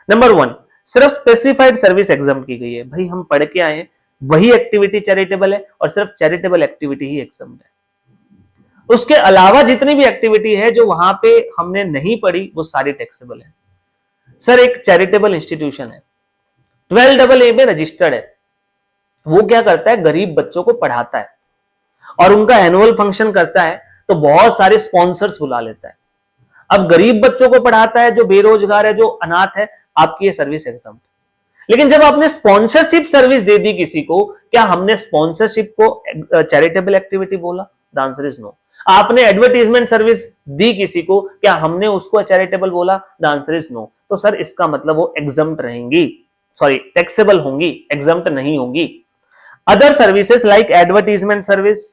नंबर 1, सिर्फ स्पेसिफाइड सर्विस एग्जाम की गई है। भाई हम पढ़ के आए हैं वही एक्टिविटी चैरिटेबल है और सिर्फ चैरिटेबल एक्टिविटी ही एग्जाम है। उसके अलावा जितनी भी एक्टिविटी है जो वहां पे हमने नहीं पढ़ी वो सारी टैक्सेबल है। सर एक चैरिटेबल इंस्टीट्यूशन है, 12AA में रजिस्टर्ड है, वो क्या करता है, गरीब बच्चों को पढ़ाता है और उनका एनुअल फंक्शन करता है तो बहुत सारे स्पॉन्सर्स बुला लेता है। अब गरीब बच्चों को पढ़ाता है, जो बेरोजगार है, जो अनाथ है, आपकी ये सर्विस एग्जाम। लेकिन जब आपने स्पॉन्सरशिप सर्विस दे दी किसी को, क्या हमने स्पॉन्सरशिप को चैरिटेबल एक्टिविटी बोला? The answer is no. आपने एडवर्टाइजमेंट सर्विस दी किसी को, क्या हमने उसको चैरिटेबल बोला? The answer is no. तो सर इसका मतलब वो एग्जम्प्ट रहेंगी, सॉरी टैक्सेबल होंगी, एग्जम्प्ट नहीं होंगी। Other services like advertisement service,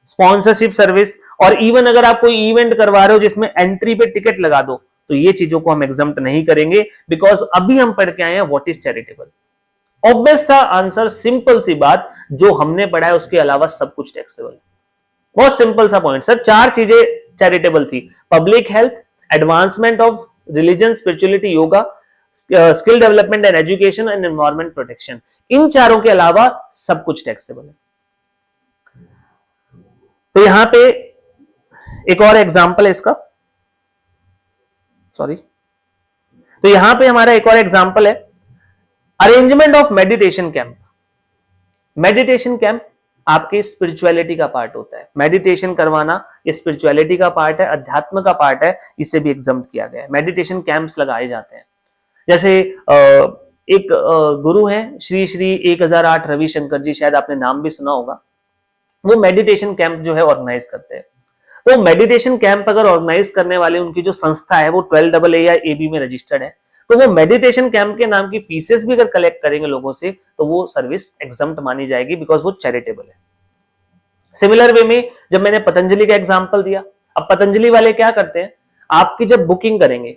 sponsorship service और इवन अगर आप कोई इवेंट करवा रहे हो जिसमें एंट्री पे टिकट लगा दो, तो ये चीजों को हम एग्जम्प्ट नहीं करेंगे, बिकॉज अभी हम पढ़ के आए हैं व्हाट इज चैरिटेबल। ऑब्वियस सा आंसर, सिंपल सी बात, जो हमने पढ़ा है उसके अलावा सब कुछ टैक्सेबल है। बहुत सिंपल सा पॉइंट सर, 4 चीजें चैरिटेबल थी, public health, advancement of religion, spirituality, yoga, skill development and education and environment protection. इन चारों के अलावा सब कुछ टैक्सेबल है। तो यहां पे एक और एग्जांपल है इसका, सॉरी, तो यहां पे हमारा एक और एग्जांपल है, arrangement of meditation camp. Meditation camp आपकी स्पिरिचुअलिटी का पार्ट होता है, मेडिटेशन करवाना ये स्पिरिचुअलिटी का पार्ट है, अध्यात्म का पार्ट है, इसे भी एग्जम्प्ट किया गया है। मेडिटेशन कैंप्स लगाए जाते हैं, जैसे एक गुरु हैं श्री श्री 1008 रविशंकर जी, शायद आपने नाम भी सुना होगा, वो मेडिटेशन कैंप जो है ऑर्गेनाइज करते हैं। तो मेडिटेशन कैंप अगर ऑर्गेनाइज करने वाले उनकी जो संस्था है वो 12AA या AB में रजिस्टर्ड है, तो वो मेडिटेशन कैंप के नाम की फीसेस भी अगर कलेक्ट करेंगे लोगों से तो वो सर्विस एग्जम्प्ट मानी जाएगी, बिकॉज वो चैरिटेबल है। सिमिलर वे में जब मैंने पतंजलि का एग्जांपल दिया, अब पतंजलि वाले क्या करते हैं, आपकी जब बुकिंग करेंगे,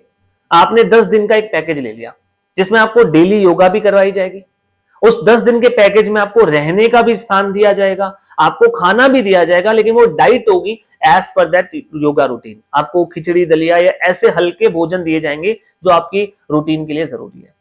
आपने 10 दिन का एक पैकेज ले लिया जिसमें आपको डेली योगा भी करवाई जाएगी, उस 10 दिन के पैकेज में आपको रहने का भी स्थान दिया जाएगा, आपको खाना भी दिया जाएगा, लेकिन वो डाइट होगी as per that yoga routine. आपको खिचड़ी दलिया या ऐसे हल्के भोजन दिए जाएंगे जो आपकी रूटीन के लिए जरूरी है।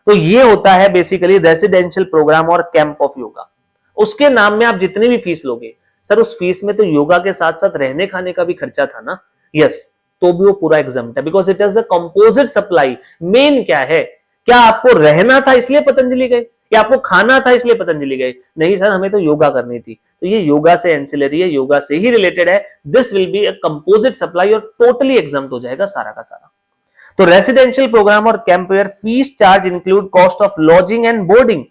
तो ये होता है बेसिकली रेसिडेंशियल प्रोग्राम और कैंप ऑफ योगा। उसके नाम में आप जितनी भी फीस लोगे, सर उस फीस में तो योगा के साथ साथ रहने खाने का भी खर्चा था ना, यस, तो भी वो पूरा एग्जम्प्ट है, because it is a composite supply. Main क्या है, क्या आपको रहना था इसलिए पतंजलि गए, या आपको खाना था इसलिए पतंजलि गए? नहीं सर, हमें तो योगा करनी थी, तो ये योगा से एंसिलरी है, योगा से ही रिलेटेड है। This will be a composite supply और टोटली एग्जम्प्ट हो जाएगा सारा का सारा। तो रेसिडेंशियल प्रोग्राम और camp where fees charge include cost of lodging and boarding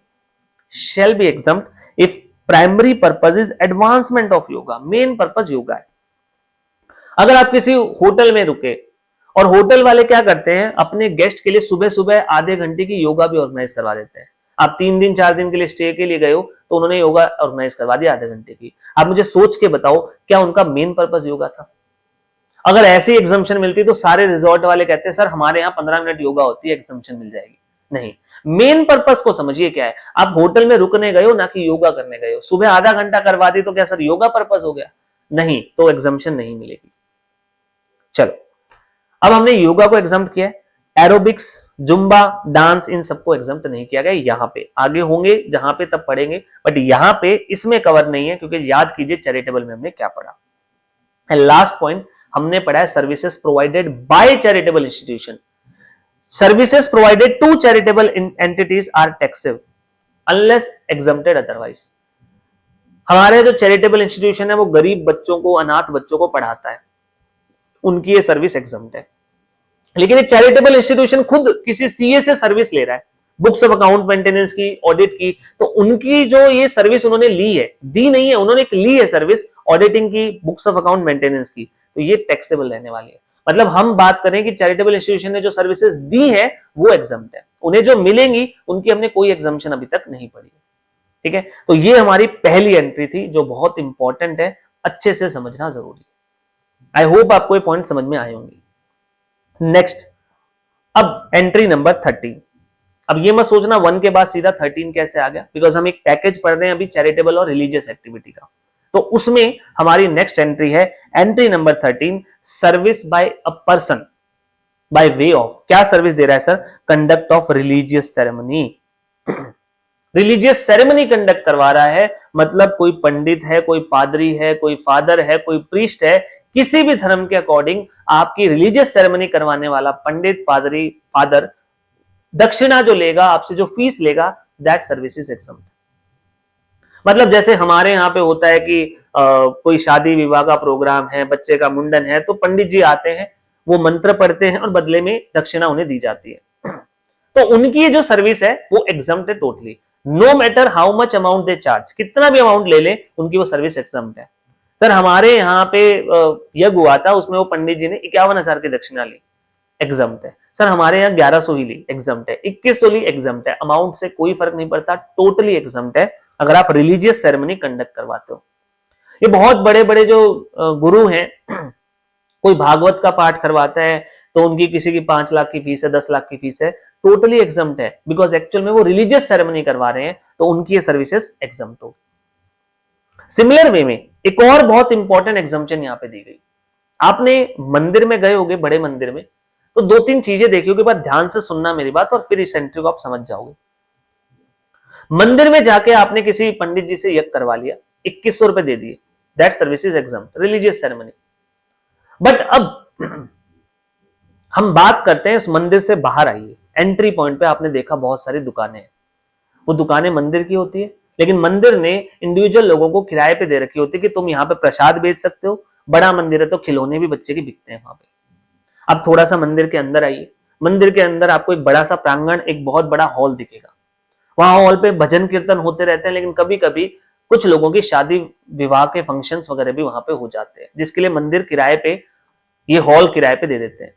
shall be exempt if primary purpose is advancement of yoga। Main purpose yoga है। अगर आप किसी होटल में रुके और होटल वाले क्या करते हैं, अपने गेस्ट के लिए सुबह सुबह आधे घंटे की योगा भी ऑर्गेनाइज करवा देते हैं। आप 3 दिन 4 दिन के लिए स्टे के लिए गए हो तो उन्होंने योगा ऑर्गेनाइज करवा दिया आधे घंटे की। आप मुझे सोच के बताओ, क्या उनका मेन पर्पज योगा था? अगर ऐसी एग्जम्पशन मिलती तो सारे रिजॉर्ट वाले कहते हैं सर हमारे यहाँ 15 मिनट योगा होती है, एग्जम्पशन मिल जाएगी। नहीं, मेन पर्पस को समझिए क्या है। आप होटल में रुकने गए हो ना कि योगा करने गए हो, सुबह आधा घंटा करवा दी तो क्या सर योगा पर्पस हो गया? नहीं, तो एग्जम्पशन नहीं मिलेगी। चलो, अब हमने योगा को एग्जम्प्ट किया है, एरोबिक्स, जुम्बा, डांस, इन सबको एग्जम्प्ट नहीं किया गया। यहां पे आगे होंगे जहां पे तब पढ़ेंगे, बट यहां पे इसमें कवर नहीं है, क्योंकि याद कीजिए चैरिटेबल में हमने क्या पढ़ा। लास्ट पॉइंट हमने पढ़ा है services provided by charitable institution. Services provided to charitable entities are taxable unless exempted otherwise. हमारे जो चैरिटेबल इंस्टीट्यूशन है वो गरीब बच्चों को, अनाथ बच्चों को पढ़ाता है, उनकी ये सर्विस एग्जम्प्ट है। लेकिन एक चैरिटेबल इंस्टीट्यूशन खुद किसी सीए से सर्विस ले रहा है, बुक्स ऑफ अकाउंट मेंटेनेंस की, ऑडिट की, तो उनकी जो ये सर्विस उन्होंने ली है, दी नहीं है, उन्होंने एक ली है सर्विस ऑडिटिंग की, बुक्स ऑफ अकाउंट मेंटेनेंस की, तो ये टैक्सेबल रहने वाली है। मतलब हम बात करें कि चैरिटेबल इंस्टीट्यूशन ने जो सर्विसेज दी है वो एग्जम्प्ट है, उन्हें जो मिलेंगी उनकी हमने कोई एग्जम्पशन अभी तक नहीं पढ़ी। ठीक है, तो ये हमारी पहली एंट्री थी जो बहुत इंपॉर्टेंट है, अच्छे से समझना जरूरी है। आई होप आपको ये पॉइंट समझ में आए होंगे। नेक्स्ट, अब एंट्री नंबर 30। अब ये मत सोचना 1 के बाद सीधा 13 कैसे आ गया, बिकॉज हम एक पैकेज पढ़ रहे हैं अभी चैरिटेबल और रिलीजियस एक्टिविटी का। तो उसमें हमारी नेक्स्ट एंट्री है entry number 13, service by a person by way of, क्या सर्विस दे रहा है sir, conduct of religious ceremony. Religious ceremony conduct करवा रहा है, मतलब कोई पंडित है, कोई पादरी है, कोई फादर है, कोई प्रीस्ट है, किसी भी धर्म के अकॉर्डिंग आपकी रिलीजियस सेरेमनी करवाने वाला पंडित, पादरी, फादर दक्षिणा जो लेगा आपसे, जो फीस लेगा, दैट सर्विस इज एग्जम्प्ट। मतलब जैसे हमारे यहाँ पे होता है कि कोई शादी विवाह का प्रोग्राम है, बच्चे का मुंडन है, तो पंडित जी आते हैं, वो मंत्र पढ़ते हैं और बदले में दक्षिणा उन्हें दी जाती है। तो उनकी जो सर्विस है वो एग्जम्प्ट है totally, no matter how much amount they charge, कितना भी अमाउंट ले ले उनकी वो सर्विस एग्जम्प्ट है। सर हमारे यहाँ पे यज्ञ हुआ था, उसमें वो पंडित जी ने 51,000 की दक्षिणा ली, एग्जम्प्ट है। सर हमारे यहाँ 1100 ही ली, एग्जम्प्ट है। 2100 ली, एग्जम्प्ट है। अमाउंट से कोई फर्क नहीं पड़ता, टोटली एग्जम्प्ट है अगर आप रिलीजियस सेरेमनी कंडक्ट करवाते हो। ये बहुत बड़े बड़े जो गुरु हैं, कोई भागवत का पाठ करवाता है तो उनकी किसी की 5 लाख की फीस है, 10 लाख की फीस है, टोटली एग्जम्प्ट है, बिकॉज एक्चुअल में वो रिलीजियस सेरेमनी करवा रहे हैं, तो उनकी ये सर्विसेज एग्जम्प्ट हो। सिमिलर वे में एक और बहुत इंपॉर्टेंट एग्जम्पशन यहां पे दी गई। आपने मंदिर में गए होगे, बड़े मंदिर में, तो 2-3 चीजें देखी होगी, पर ध्यान से सुनना मेरी बात और फिर इस एंट्री को आप समझ जाओगे। मंदिर में जाके आपने किसी पंडित जी से यज्ञ करवा लिया, 2100 रुपए दे दिए, that service is exempt, religious ceremony. But अब हम बात करते हैं, इस मंदिर से बाहर आइए, एंट्री पॉइंट पे आपने देखा बहुत सारी दुकानें हैं, वो दुकानें मंदिर की होती है, लेकिन मंदिर ने इंडिविजुअल लोगों को किराए पे दे रखी होती है कि तुम यहाँ पे प्रसाद बेच सकते हो, बड़ा मंदिर है तो खिलौने भी बच्चे के बिकते हैं वहां पे। अब थोड़ा सा मंदिर के अंदर आइए, मंदिर के अंदर आपको एक बड़ा सा प्रांगण, एक बहुत बड़ा हॉल दिखेगा, वहां हॉल पे भजन कीर्तन होते रहते हैं, लेकिन कभी कभी कुछ लोगों की शादी विवाह के फंक्शंस वगैरह भी वहां पे हो जाते हैं, जिसके लिए मंदिर किराए पे, ये हॉल किराए पे दे देते हैं।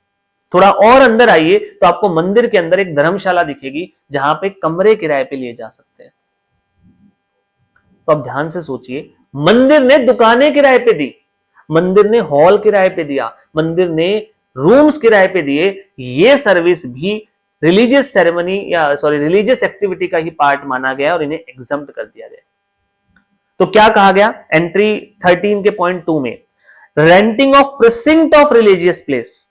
थोड़ा और अंदर आइए तो आपको मंदिर के अंदर एक धर्मशाला दिखेगी, जहां पे कमरे किराए पे लिए जा सकते हैं। तो अब ध्यान से सोचिए, मंदिर ने दुकानें किराए पे दी, मंदिर ने हॉल किराए पे दिया, मंदिर ने रूम्स किराए पे दिए, ये सर्विस भी रिलीजियस सेरेमनी या रिलीजियस एक्टिविटी का ही पार्ट माना गया और इन्हें एग्जम्प्ट कर दिया गया। तो क्या कहा गया एंट्री 13 के पॉइंट 2 में, renting of precinct of religious place.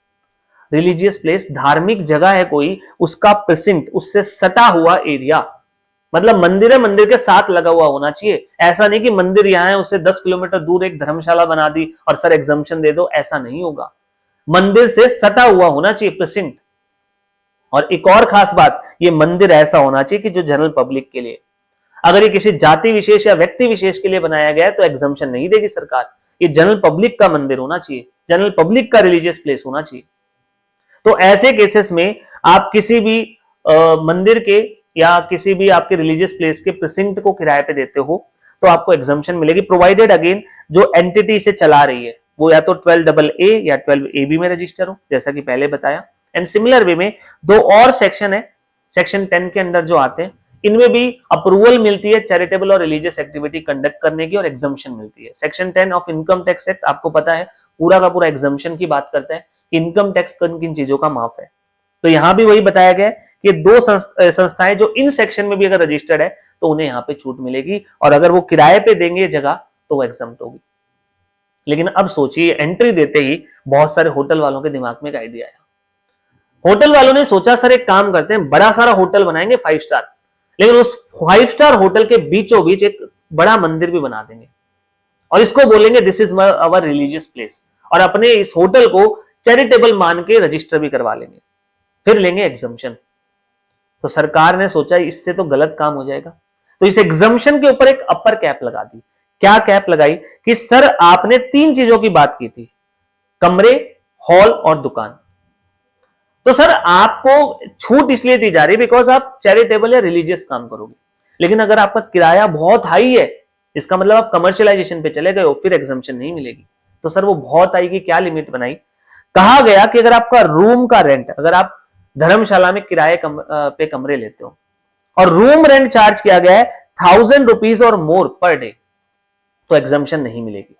Religious place धार्मिक जगह है कोई, उसका प्रिसिंक्ट, उससे सटा हुआ एरिया, मतलब मंदिर है, मंदिर के साथ लगा हुआ होना चाहिए। ऐसा नहीं कि मंदिर यहां है, उससे 10 किलोमीटर दूर एक धर्मशाला बना दी और सर एग्जम्पशन दे दो, ऐसा नहीं होगा। मंदिर से सटा हुआ होना चाहिए प्रिसिंक्ट। और एक और खास बात, ये मंदिर ऐसा होना चाहिए कि जो जनरल पब्लिक के लिए, अगर ये किसी जाति विशेष या व्यक्ति विशेष के लिए बनाया गया है तो एग्जम्पशन नहीं देगी सरकार। ये जनरल पब्लिक का मंदिर होना चाहिए, जनरल पब्लिक का रिलीजियस प्लेस होना चाहिए। तो ऐसे केसेस में आप किसी भी मंदिर के या किसी भी आपके रिलीजियस प्लेस के प्रिसिंक्ट को किराए पे देते हो तो आपको एग्जम्पशन मिलेगी, प्रोवाइडेड अगेन जो एंटिटी से चला रही है वो या तो 12AA या 12AB में रजिस्टर हो, जैसा कि पहले बताया। एंड सिमिलर वे में 2 और सेक्शन है, सेक्शन 10 के अंदर जो आते हैं, इनमें भी अप्रूवल मिलती है चैरिटेबल और रिलीजियस एक्टिविटी कंडक्ट करने की और एग्जम्पशन मिलती है। Section 10 of income tax act आपको पता है पूरा का पूरा एग्जम्पशन की बात करता है, इनकम टैक्स किन किन चीजों का माफ है। तो यहां भी वही बताया गया है कि 2 संस्थाएं जो इन सेक्शन में भी अगर रजिस्टर्ड है तो उन्हें यहाँ पे छूट मिलेगी, और अगर वो किराए पे देंगे जगह तो वो एग्जम्प्ट होगी। लेकिन अब सोचिए, एंट्री देते ही बहुत सारे होटल वालों के दिमाग में एक आइडिया आया। होटल वालों ने सोचा सर एक काम करते हैं, बड़ा सारा होटल बनाएंगे 5 स्टार, लेकिन उस 5 स्टार होटल के बीचों बीच एक बड़ा मंदिर भी बना देंगे और इसको बोलेंगे this is our religious place, और अपने इस होटल को चैरिटेबल मान के रजिस्टर भी करवा लेंगे, फिर लेंगे एग्जम्पशन। तो सरकार ने सोचा इससे तो गलत काम हो जाएगा, तो इस एग्जम्पशन के ऊपर एक अपर कैप लगा दी। क्या कैप लगाई कि सर आपने 3 चीजों की बात की थी, कमरे, हॉल और दुकान, तो सर आपको छूट इसलिए दी जा रही है बिकॉज आप चैरिटेबल या रिलीजियस काम करोगे। लेकिन अगर आपका किराया बहुत हाई है, इसका मतलब आप कमर्शियलाइजेशन पे चले गए हो, फिर एग्जम्पशन नहीं मिलेगी। तो सर वो बहुत आएगी, क्या लिमिट बनाई, कहा गया कि अगर आपका रूम का रेंट, अगर आप धर्मशाला में किराए पे कमरे लेते हो और रूम रेंट चार्ज किया गया है 1000 रुपीज और मोर पर डे, तो एग्जम्पशन नहीं मिलेगी।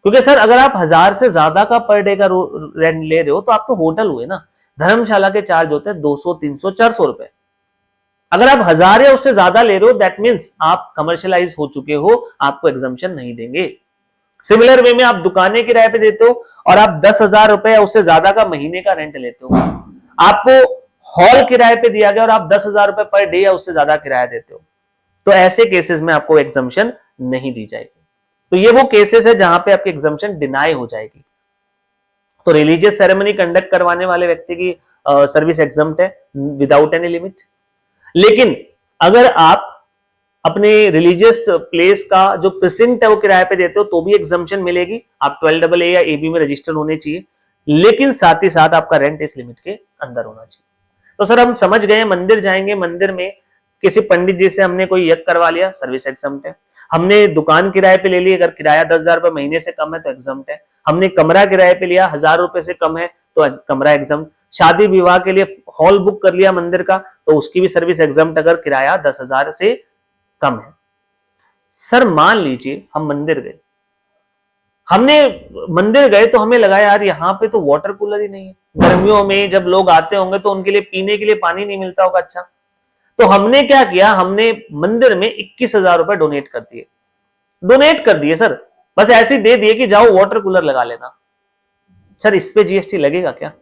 क्योंकि सर अगर आप 1000 से ज्यादा का पर डे का रेंट ले रहे हो तो आप तो होटल हुए ना, धर्मशाला के चार्ज होते हैं 200, 300, 400 रुपए। अगर आप 1000 या उससे ज्यादा ले रहे हो दैट मीन्स आप कमर्शियलाइज हो चुके हो, आपको एग्जम्पशन नहीं देंगे। सिमिलर वे में आप दुकानें किराए पे देते हो और आप 10,000 रुपए या उससे ज्यादा का महीने का रेंट लेते हो, आपको हॉल किराए पे दिया गया और आप 10,000 रुपए पर डे या उससे ज्यादा किराया देते हो, तो ऐसे केसेस में आपको एग्जम्पशन नहीं दी जाएगी। तो ये वो केसेस है जहां पे आपकी एग्जम्पशन डिनाई हो जाएगी। तो रिलीजियस सेरेमनी कंडक्ट करवाने वाले व्यक्ति की सर्विस एग्जम्प्ट है विदाउट एनी लिमिट। लेकिन अगर आप अपने रिलीजियस प्लेस का जो प्रेसिडेंट है वो किराए पे देते हो तो भी एग्जम्पशन मिलेगी, आप 12AA या AB में रजिस्टर होने चाहिए, लेकिन साथ ही साथ आपका रेंट इस लिमिट के अंदर होना चाहिए। तो सर हम समझ गए, मंदिर जाएंगे, मंदिर में किसी पंडित जी से हमने कोई यज्ञ करवा लिया, सर्विस एग्जम्प्ट है। हमने दुकान किराए पे ले ली, अगर किराया 10,000 रुपए महीने से कम है तो एग्जम्प्ट है। हमने कमरा किराए पे लिया 1,000 रुपए से कम है तो कमरा एग्जम्प्ट। शादी विवाह के लिए हॉल बुक कर लिया मंदिर का तो उसकी भी सर्विस एग्जम्प्ट अगर किराया 10,000 से कम है। सर मान लीजिए हम मंदिर गए, हमने मंदिर गए तो हमें लगा यार यहाँ पे तो वाटर कूलर ही नहीं है, गर्मियों में जब लोग आते होंगे तो उनके लिए पीने के लिए पानी नहीं मिलता होगा। अच्छा, तो हमने क्या किया, हमने मंदिर में 21,000 रुपए डोनेट कर दिए सर, बस ऐसे दे दिए कि जाओ वाटर कूलर लगा लेना। सर इस पे जीएसटी लगेगा क्या?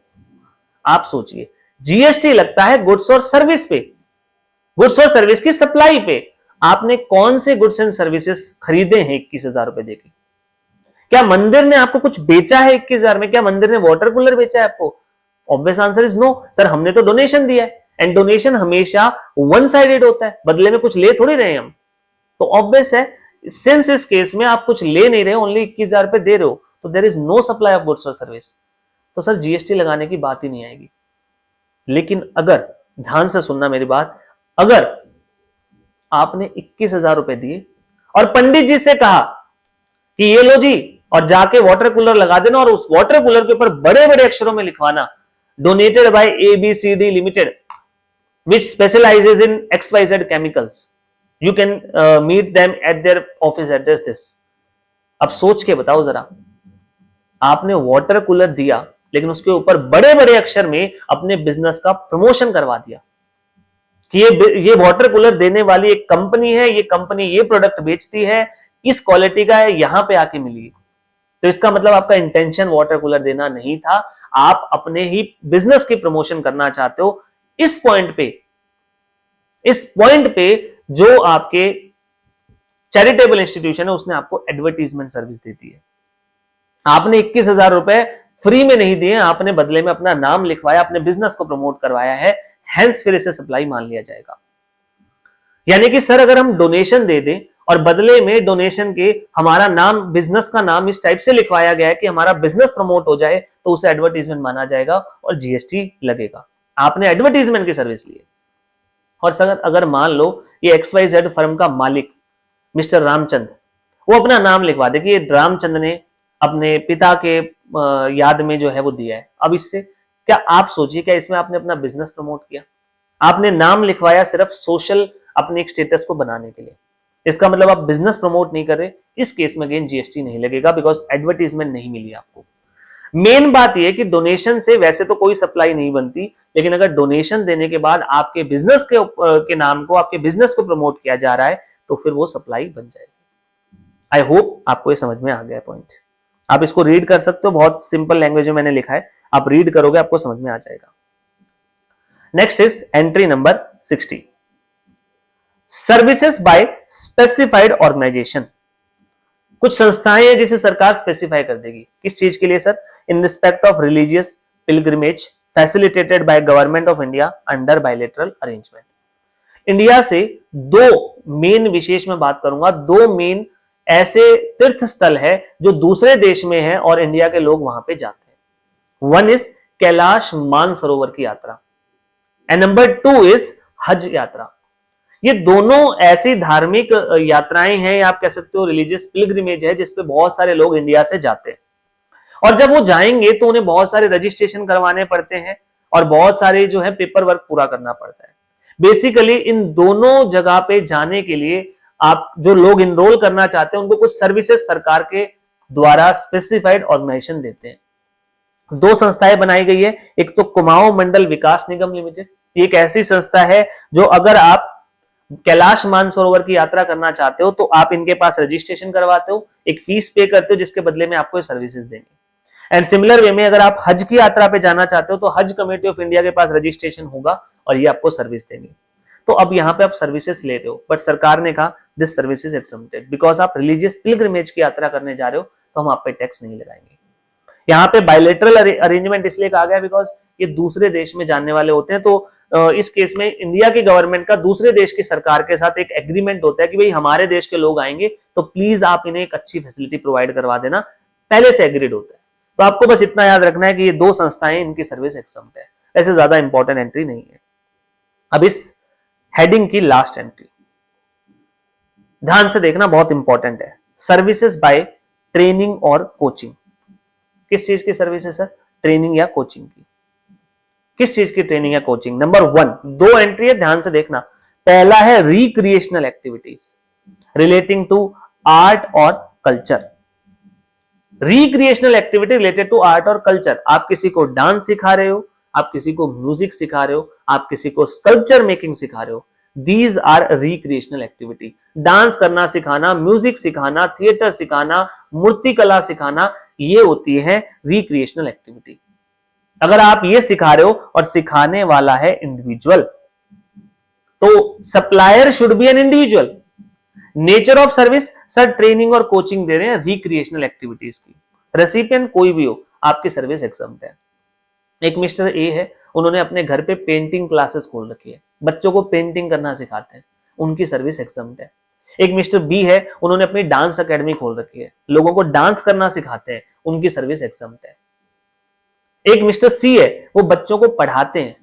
आप सोचिए, जीएसटी लगता है गुड्स और सर्विस पे, गुड्स और सर्विस की सप्लाई पे। आपने कौन से गुड्स एंड सर्विसेज खरीदे हैं 21,000 रुपए देके? क्या मंदिर ने आपको कुछ बेचा है 21,000 में? क्या मंदिर ने वाटर कूलर बेचा है आपको? Obvious answer is no. Sir हमने तो डोनेशन दिया है एंड डोनेशन हमेशा वन साइडेड होता है, बदले में कुछ ले थोड़ी रहे हम। तो ऑब्वियस है, सिंस इस केस में आप कुछ ले नहीं रहे, ओनली 21,000 रुपए दे रहे हो, तो there is no supply of goods और सर्विस, तो सर जीएसटी लगाने की बात ही नहीं आएगी। लेकिन अगर, ध्यान से सुनना मेरी बात, अगर आपने 21,000 रुपए दिए और पंडित जी से कहा कि ये लो जी और जाके वाटर कूलर लगा देना और उस वाटर कूलर के ऊपर बड़े बड़े अक्षरों में लिखवाना donated bye ABCD limited which specializes in XYZ chemicals, you can meet them at their office address this। अब सोच के बताओ जरा, आपने वाटर कूलर दिया लेकिन उसके ऊपर बड़े बड़े अक्षर में अपने बिजनेस का प्रमोशन करवा दिया कि ये वाटर कूलर देने वाली एक कंपनी है, ये कंपनी ये प्रोडक्ट बेचती है, इस क्वालिटी का है, यहां पे आके मिलिए। तो इसका मतलब आपका इंटेंशन वाटर कूलर देना नहीं था, आप अपने ही बिजनेस की प्रमोशन करना चाहते हो। इस पॉइंट पे जो आपके चैरिटेबल इंस्टीट्यूशन है उसने आपको एडवर्टीजमेंट सर्विस दी थी। आपने 21,000 रुपए फ्री में नहीं दिए, आपने बदले में अपना नाम लिखवाया, अपने बिजनेस को प्रमोट करवाया है, हेंस फिर इसे सप्लाई मान लिया जाएगा। यानी कि सर अगर हम डोनेशन दे दें और बदले में डोनेशन के हमारा नाम, बिजनेस का नाम इस टाइप से लिखवाया गया है कि हमारा बिजनेस प्रमोट हो जाए, तो उसे एडवर्टीजमेंट माना जाएगा और जीएसटी लगेगा। आपने एडवर्टीजमेंट की सर्विस ली है। और सर अगर मान लो ये XYZ फर्म का मालिक मिस्टर रामचंद्र, वो अपना नाम लिखवा दे कि ये रामचंद्र ने अपने पिता के याद में जो है वो दिया है, अब इससे क्या आप सोचिए, क्या इसमें आपने अपना बिजनेस प्रमोट किया? आपने नाम लिखवाया सिर्फ सोशल अपने एक स्टेटस को बनाने के लिए, इसका मतलब आप बिजनेस प्रमोट नहीं कर रहे। इस केस में अगेन जीएसटी नहीं लगेगा बिकॉज एडवर्टीजमेंट नहीं मिली आपको। मेन बात यह कि डोनेशन से वैसे तो कोई सप्लाई नहीं बनती, लेकिन अगर डोनेशन देने के बाद आपके बिजनेस के नाम को, आपके बिजनेस को प्रमोट किया जा रहा है तो फिर वो सप्लाई बन जाएगी। आई होप आपको ये समझ में आ गया पॉइंट। आप इसको रीड कर सकते हो, बहुत सिंपल लैंग्वेज में मैंने लिखा है, आप रीड करोगे आपको समझ में आ जाएगा। Next is entry number 60, services by specified organisation. कुछ संस्थाएं हैं जिसे सरकार स्पेसिफाई कर देगी, किस चीज के लिए sir? In respect of religious pilgrimage facilitated by government of India under bilateral arrangement. India से दो मेन, विशेष में बात करूंगा, दो मेन ऐसे तीर्थ स्थल है जो दूसरे देश में है और इंडिया के लोग वहां पे जाते हैं। वन इज कैलाश मानसरोवर की यात्रा एंड नंबर 2 इज हज यात्रा। ये दोनों ऐसी धार्मिक यात्राएं हैं, आप कह सकते हो रिलीजियस पिलग्रिमेज है, जिसपे बहुत सारे लोग इंडिया से जाते हैं। और जब वो जाएंगे तो उन्हें बहुत सारे रजिस्ट्रेशन करवाने पड़ते हैं और बहुत सारे जो है पेपर वर्क पूरा करना पड़ता है। बेसिकली इन दोनों जगह पे जाने के लिए आप जो लोग इनरोल करना चाहते हैं उनको कुछ सर्विसेज सरकार के द्वारा स्पेसिफाइड ऑर्गेनाइजेशन देते हैं। दो संस्थाएं बनाई गई है, एक तो कुमाऊं मंडल विकास निगम लिमिटेड ये एक ऐसी संस्था है जो अगर आप कैलाश मानसरोवर की यात्रा करना चाहते हो तो आप इनके पास रजिस्ट्रेशन करवाते हो, एक फीस पे करते हो जिसके बदले में आपको ये सर्विसेज देंगे। एंड सिमिलर वे में अगर आप हज की यात्रा पे जाना चाहते हो तो हज कमेटी ऑफ इंडिया के पास रजिस्ट्रेशन होगा और ये आपको सर्विस देंगे। तो अब यहाँ पे आप सर्विसेज ले रहे हो, बट सरकार ने कहा दिस सर्विस इज एक्सम्प्टेड बिकॉज आप रिलीजियस पिलग्रिमेज की यात्रा करने जा रहे हो तो हम आप पे टैक्स नहीं लगाएंगे। यहाँ पे बायलेटरल अरेंजमेंट इसलिए कहा गया बिकॉज ये दूसरे देश में जानने वाले होते हैं, तो इस केस में इंडिया की गवर्नमेंट का दूसरे देश की सरकार के साथ एक एग्रीमेंट होता है कि भाई हमारे देश के लोग आएंगे तो प्लीज आप इन्हें एक अच्छी फैसिलिटी प्रोवाइड करवा देना, पहले से एग्रीड होता है। तो आपको बस इतना याद रखना है कि ये दो संस्थाएं, इनकी सर्विस एक्सम्प्ट है, ऐसे ज्यादा इंपॉर्टेंट एंट्री नहीं है। अब इस हेडिंग की लास्ट एंट्री ध्यान से देखना, बहुत इंपॉर्टेंट है। सर्विसेज बाय ट्रेनिंग और कोचिंग। किस चीज की सर्विस है सर? ट्रेनिंग या कोचिंग की। किस चीज की ट्रेनिंग या कोचिंग? नंबर 1, 2 एंट्री है, ध्यान से देखना। पहला है recreational activities relating to art और culture. Recreational activity related to art और कल्चर। आप किसी को डांस सिखा रहे हो, आप किसी को म्यूजिक सिखा रहे हो, आप किसी को स्कल्पचर मेकिंग सिखा रहे हो, these are recreational activity. Dance करना सिखाना, म्यूजिक सिखाना, थिएटर सिखाना, मूर्ति कला सिखाना, ये होती है रिक्रिएशनल एक्टिविटी। अगर आप ये सिखा रहे हो और सिखाने वाला है इंडिविजुअल, तो supplier should be an individual. Nature of service, sir training और कोचिंग दे रहे हैं रिक्रिएशनल एक्टिविटीज की, रेसिपिएंट कोई भी हो, आपकी सर्विस एक्सम्प्ट है। एक मिस्टर ए है, उन्होंने अपने घर पे पेंटिंग क्लासेस खोल रखी है, बच्चों को पेंटिंग करना सिखाते हैं, उनकी सर्विस एक्सम्प्ट है। एक मिस्टर बी है, उन्होंने अपनी डांस एकेडमी खोल रखी है, लोगों को डांस करना सिखाते हैं, उनकी सर्विस एक्सम्प्ट है। एक मिस्टर सी है, वो बच्चों को पढ़ाते हैं,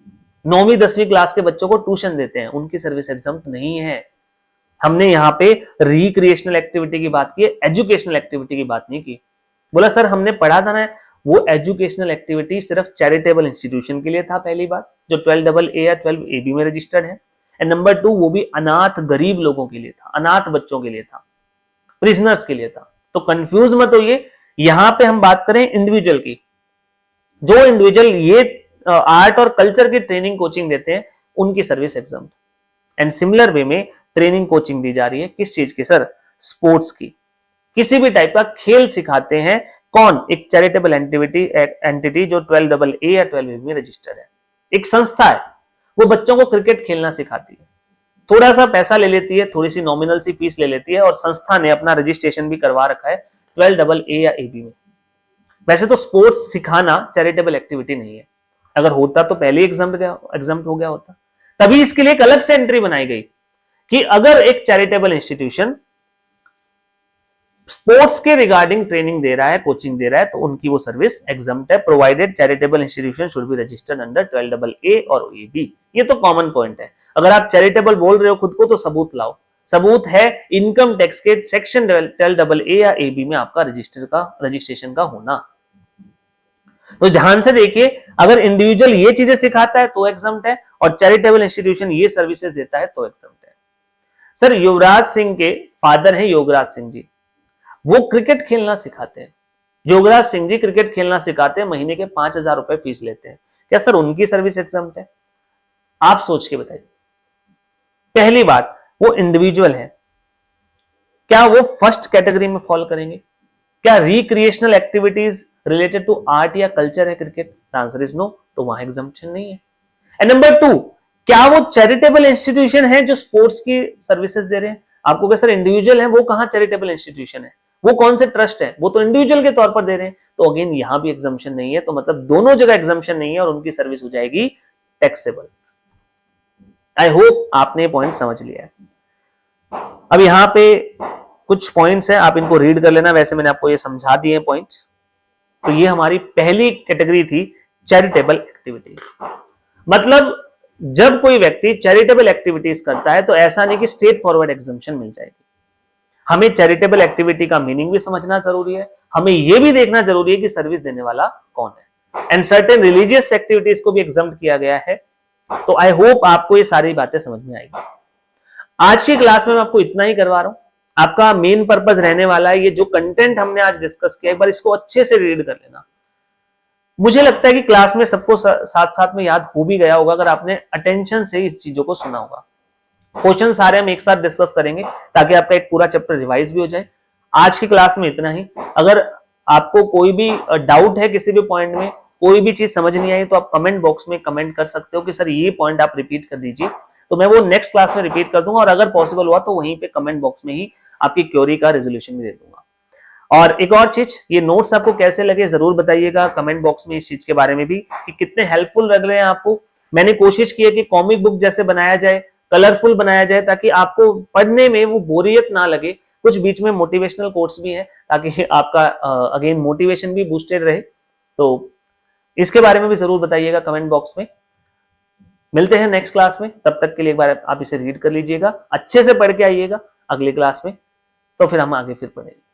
9वीं 10वीं क्लास के बच्चों को ट्यूशन देते हैं, उनकी सर्विस एक्सम्प्ट नहीं है। हमने यहाँ पे रिक्रिएशनल एक्टिविटी की बात की है, एजुकेशनल एक्टिविटी की बात नहीं की। बोला सर हमने पढ़ा था ना, वो एजुकेशनल एक्टिविटी सिर्फ चैरिटेबल इंस्टीट्यूशन के लिए था, पहली बात, जो 12AA या 12AB में रजिस्टर्ड है। एंड नंबर 2, वो भी अनाथ गरीब लोगों के लिए था, अनाथ बच्चों के लिए था, प्रिजनर्स के लिए था। तो कंफ्यूज मत होइए, यहां पे हम बात करें इंडिविजुअल की। जो इंडिविजुअल ये आर्ट और कल्चर की ट्रेनिंग कोचिंग देते हैं, उनकी सर्विस एक्सम्प्ट। एंड सिमिलर वे में ट्रेनिंग कोचिंग दी जा रही है, किस चीज की सर? स्पोर्ट्स की। किसी भी टाइप का खेल सिखाते हैं, कौन? एक चैरिटेबल एंटिटी जो 12AA या 12AB में रजिस्टर्ड है, एक संस्था है, वो बच्चों को क्रिकेट खेलना सिखाती है, थोड़ा सा पैसा ले लेती है, थोड़ी सी नॉमिनल सी फीस ले लेती है, और संस्था ने अपना रजिस्ट्रेशन भी करवा रखा है 12AA या AB में। वैसे तो स्पोर्ट्स सिखाना चैरिटेबल एक्टिविटी नहीं है, अगर होता तो पहले एग्जाम्प्ट हो गया होता। तभी इसके लिए एक अलग से एंट्री बनाई गई कि अगर एक चैरिटेबल इंस्टीट्यूशन स्पोर्ट्स के रिगार्डिंग ट्रेनिंग दे रहा है, कोचिंग दे रहा है, तो उनकी वो सर्विस एग्जम्प्ट है, provided charitable institution should be registered under 12AA और AB। ये तो कॉमन पॉइंट है। अगर आप चैरिटेबल बोल रहे हो खुद को तो सबूत लाओ। सबूत है इनकम टैक्स के सेक्शन 12AA या AB में आपका रजिस्ट्रेशन का होना। तो ध्यान से देखिए, अगर इंडिविजुअल ये चीजें सिखाता है तो एग्जम्प्ट है, और चैरिटेबल इंस्टीट्यूशन ये सर्विसेज देता है तो एग्जम्प्ट है। सर युवराज सिंह के फादर है योगराज सिंह जी, वो क्रिकेट खेलना सिखाते हैं। योगराज सिंह जी क्रिकेट खेलना सिखाते हैं, महीने के 5,000 रुपए फीस लेते हैं, क्या सर उनकी सर्विस एग्जम्प्ट है? आप सोच के बताइए। पहली बात, वो इंडिविजुअल है, क्या वो फर्स्ट कैटेगरी में फॉल करेंगे? क्या recreational activities related to art या कल्चर है क्रिकेट? आंसर इज नो, तो वहां एग्जम्पशन नहीं है। एंड नंबर 2, क्या वो चैरिटेबल इंस्टीट्यूशन है जो स्पोर्ट्स की सर्विसेज दे रहे हैं? आपको क्या सर इंडिविजुअल है, वो कहां चैरिटेबल इंस्टीट्यूशन है, वो कौन से ट्रस्ट है, वो तो इंडिविजुअल के तौर पर दे रहे हैं, तो अगेन यहां भी एग्जम्पशन नहीं है। तो मतलब दोनों जगह एग्जम्पशन नहीं है और उनकी सर्विस हो जाएगी टैक्सेबल। आई होप आपने पॉइंट समझ लिया है। अब यहां पे कुछ पॉइंट्स हैं, आप इनको रीड कर लेना, वैसे मैंने आपको ये समझा दिए पॉइंट्स। तो ये हमारी पहली कैटेगरी थी, चैरिटेबल एक्टिविटी। मतलब जब कोई व्यक्ति चैरिटेबल एक्टिविटीज करता है तो ऐसा नहीं कि स्ट्रेट फॉरवर्ड एग्जम्पशन मिल जाएगी। हमें चैरिटेबल एक्टिविटी का मीनिंग भी समझना जरूरी है, हमें यह भी देखना जरूरी है कि सर्विस देने वाला कौन है। एंड सर्टेन रिलीजियस एक्टिविटीज को भी एग्जम्प्ट किया गया है। तो आई होप आपको ये सारी बातें समझ में आएगी। आज की क्लास में मैं आपको इतना ही करवा रहा हूं। आपका मेन पर्पस रहने वाला है, ये जो कंटेंट हमने आज डिस्कस किया, एक बार इसको अच्छे से रीड कर लेना। मुझे लगता है कि क्लास में सबको साथ साथ में याद हो भी गया होगा अगर आपने अटेंशन से इस चीजों को सुना होगा। क्वेश्चन सारे हम एक साथ डिस्कस करेंगे ताकि आपका एक पूरा चैप्टर रिवाइज भी हो जाए। आज की क्लास में इतना ही। अगर आपको कोई भी डाउट है किसी भी पॉइंट में, कोई भी चीज समझ नहीं आई, तो आप कमेंट बॉक्स में कमेंट कर सकते हो कि सर ये पॉइंट आप रिपीट कर दीजिए, तो मैं वो नेक्स्ट क्लास में रिपीट कर दूंगा और अगर पॉसिबल हुआ तो वहीं पे कमेंट बॉक्स में ही आपकी क्वेरी का रेजोल्यूशन भी दे दूंगा। और एक और चीज, ये नोट्स आपको कैसे लगे जरूर बताइएगा कमेंट बॉक्स में, इस चीज के बारे में भी कि कितने हेल्पफुल लग रहे हैं आपको। मैंने कोशिश की है कि कॉमिक बुक जैसे बनाया जाए, कलरफुल बनाया जाए, ताकि आपको पढ़ने में वो बोरियत ना लगे। कुछ बीच में मोटिवेशनल कोट्स भी हैं ताकि आपका अगेन मोटिवेशन भी बूस्टेड रहे। तो इसके बारे में भी जरूर बताइएगा कमेंट बॉक्स में। मिलते हैं नेक्स्ट क्लास में, तब तक के लिए एक बार आप इसे रीड कर लीजिएगा, अच्छे से पढ़ के आइएगा अगली क्लास में, तो फिर हम आगे फिर पढ़ेंगे।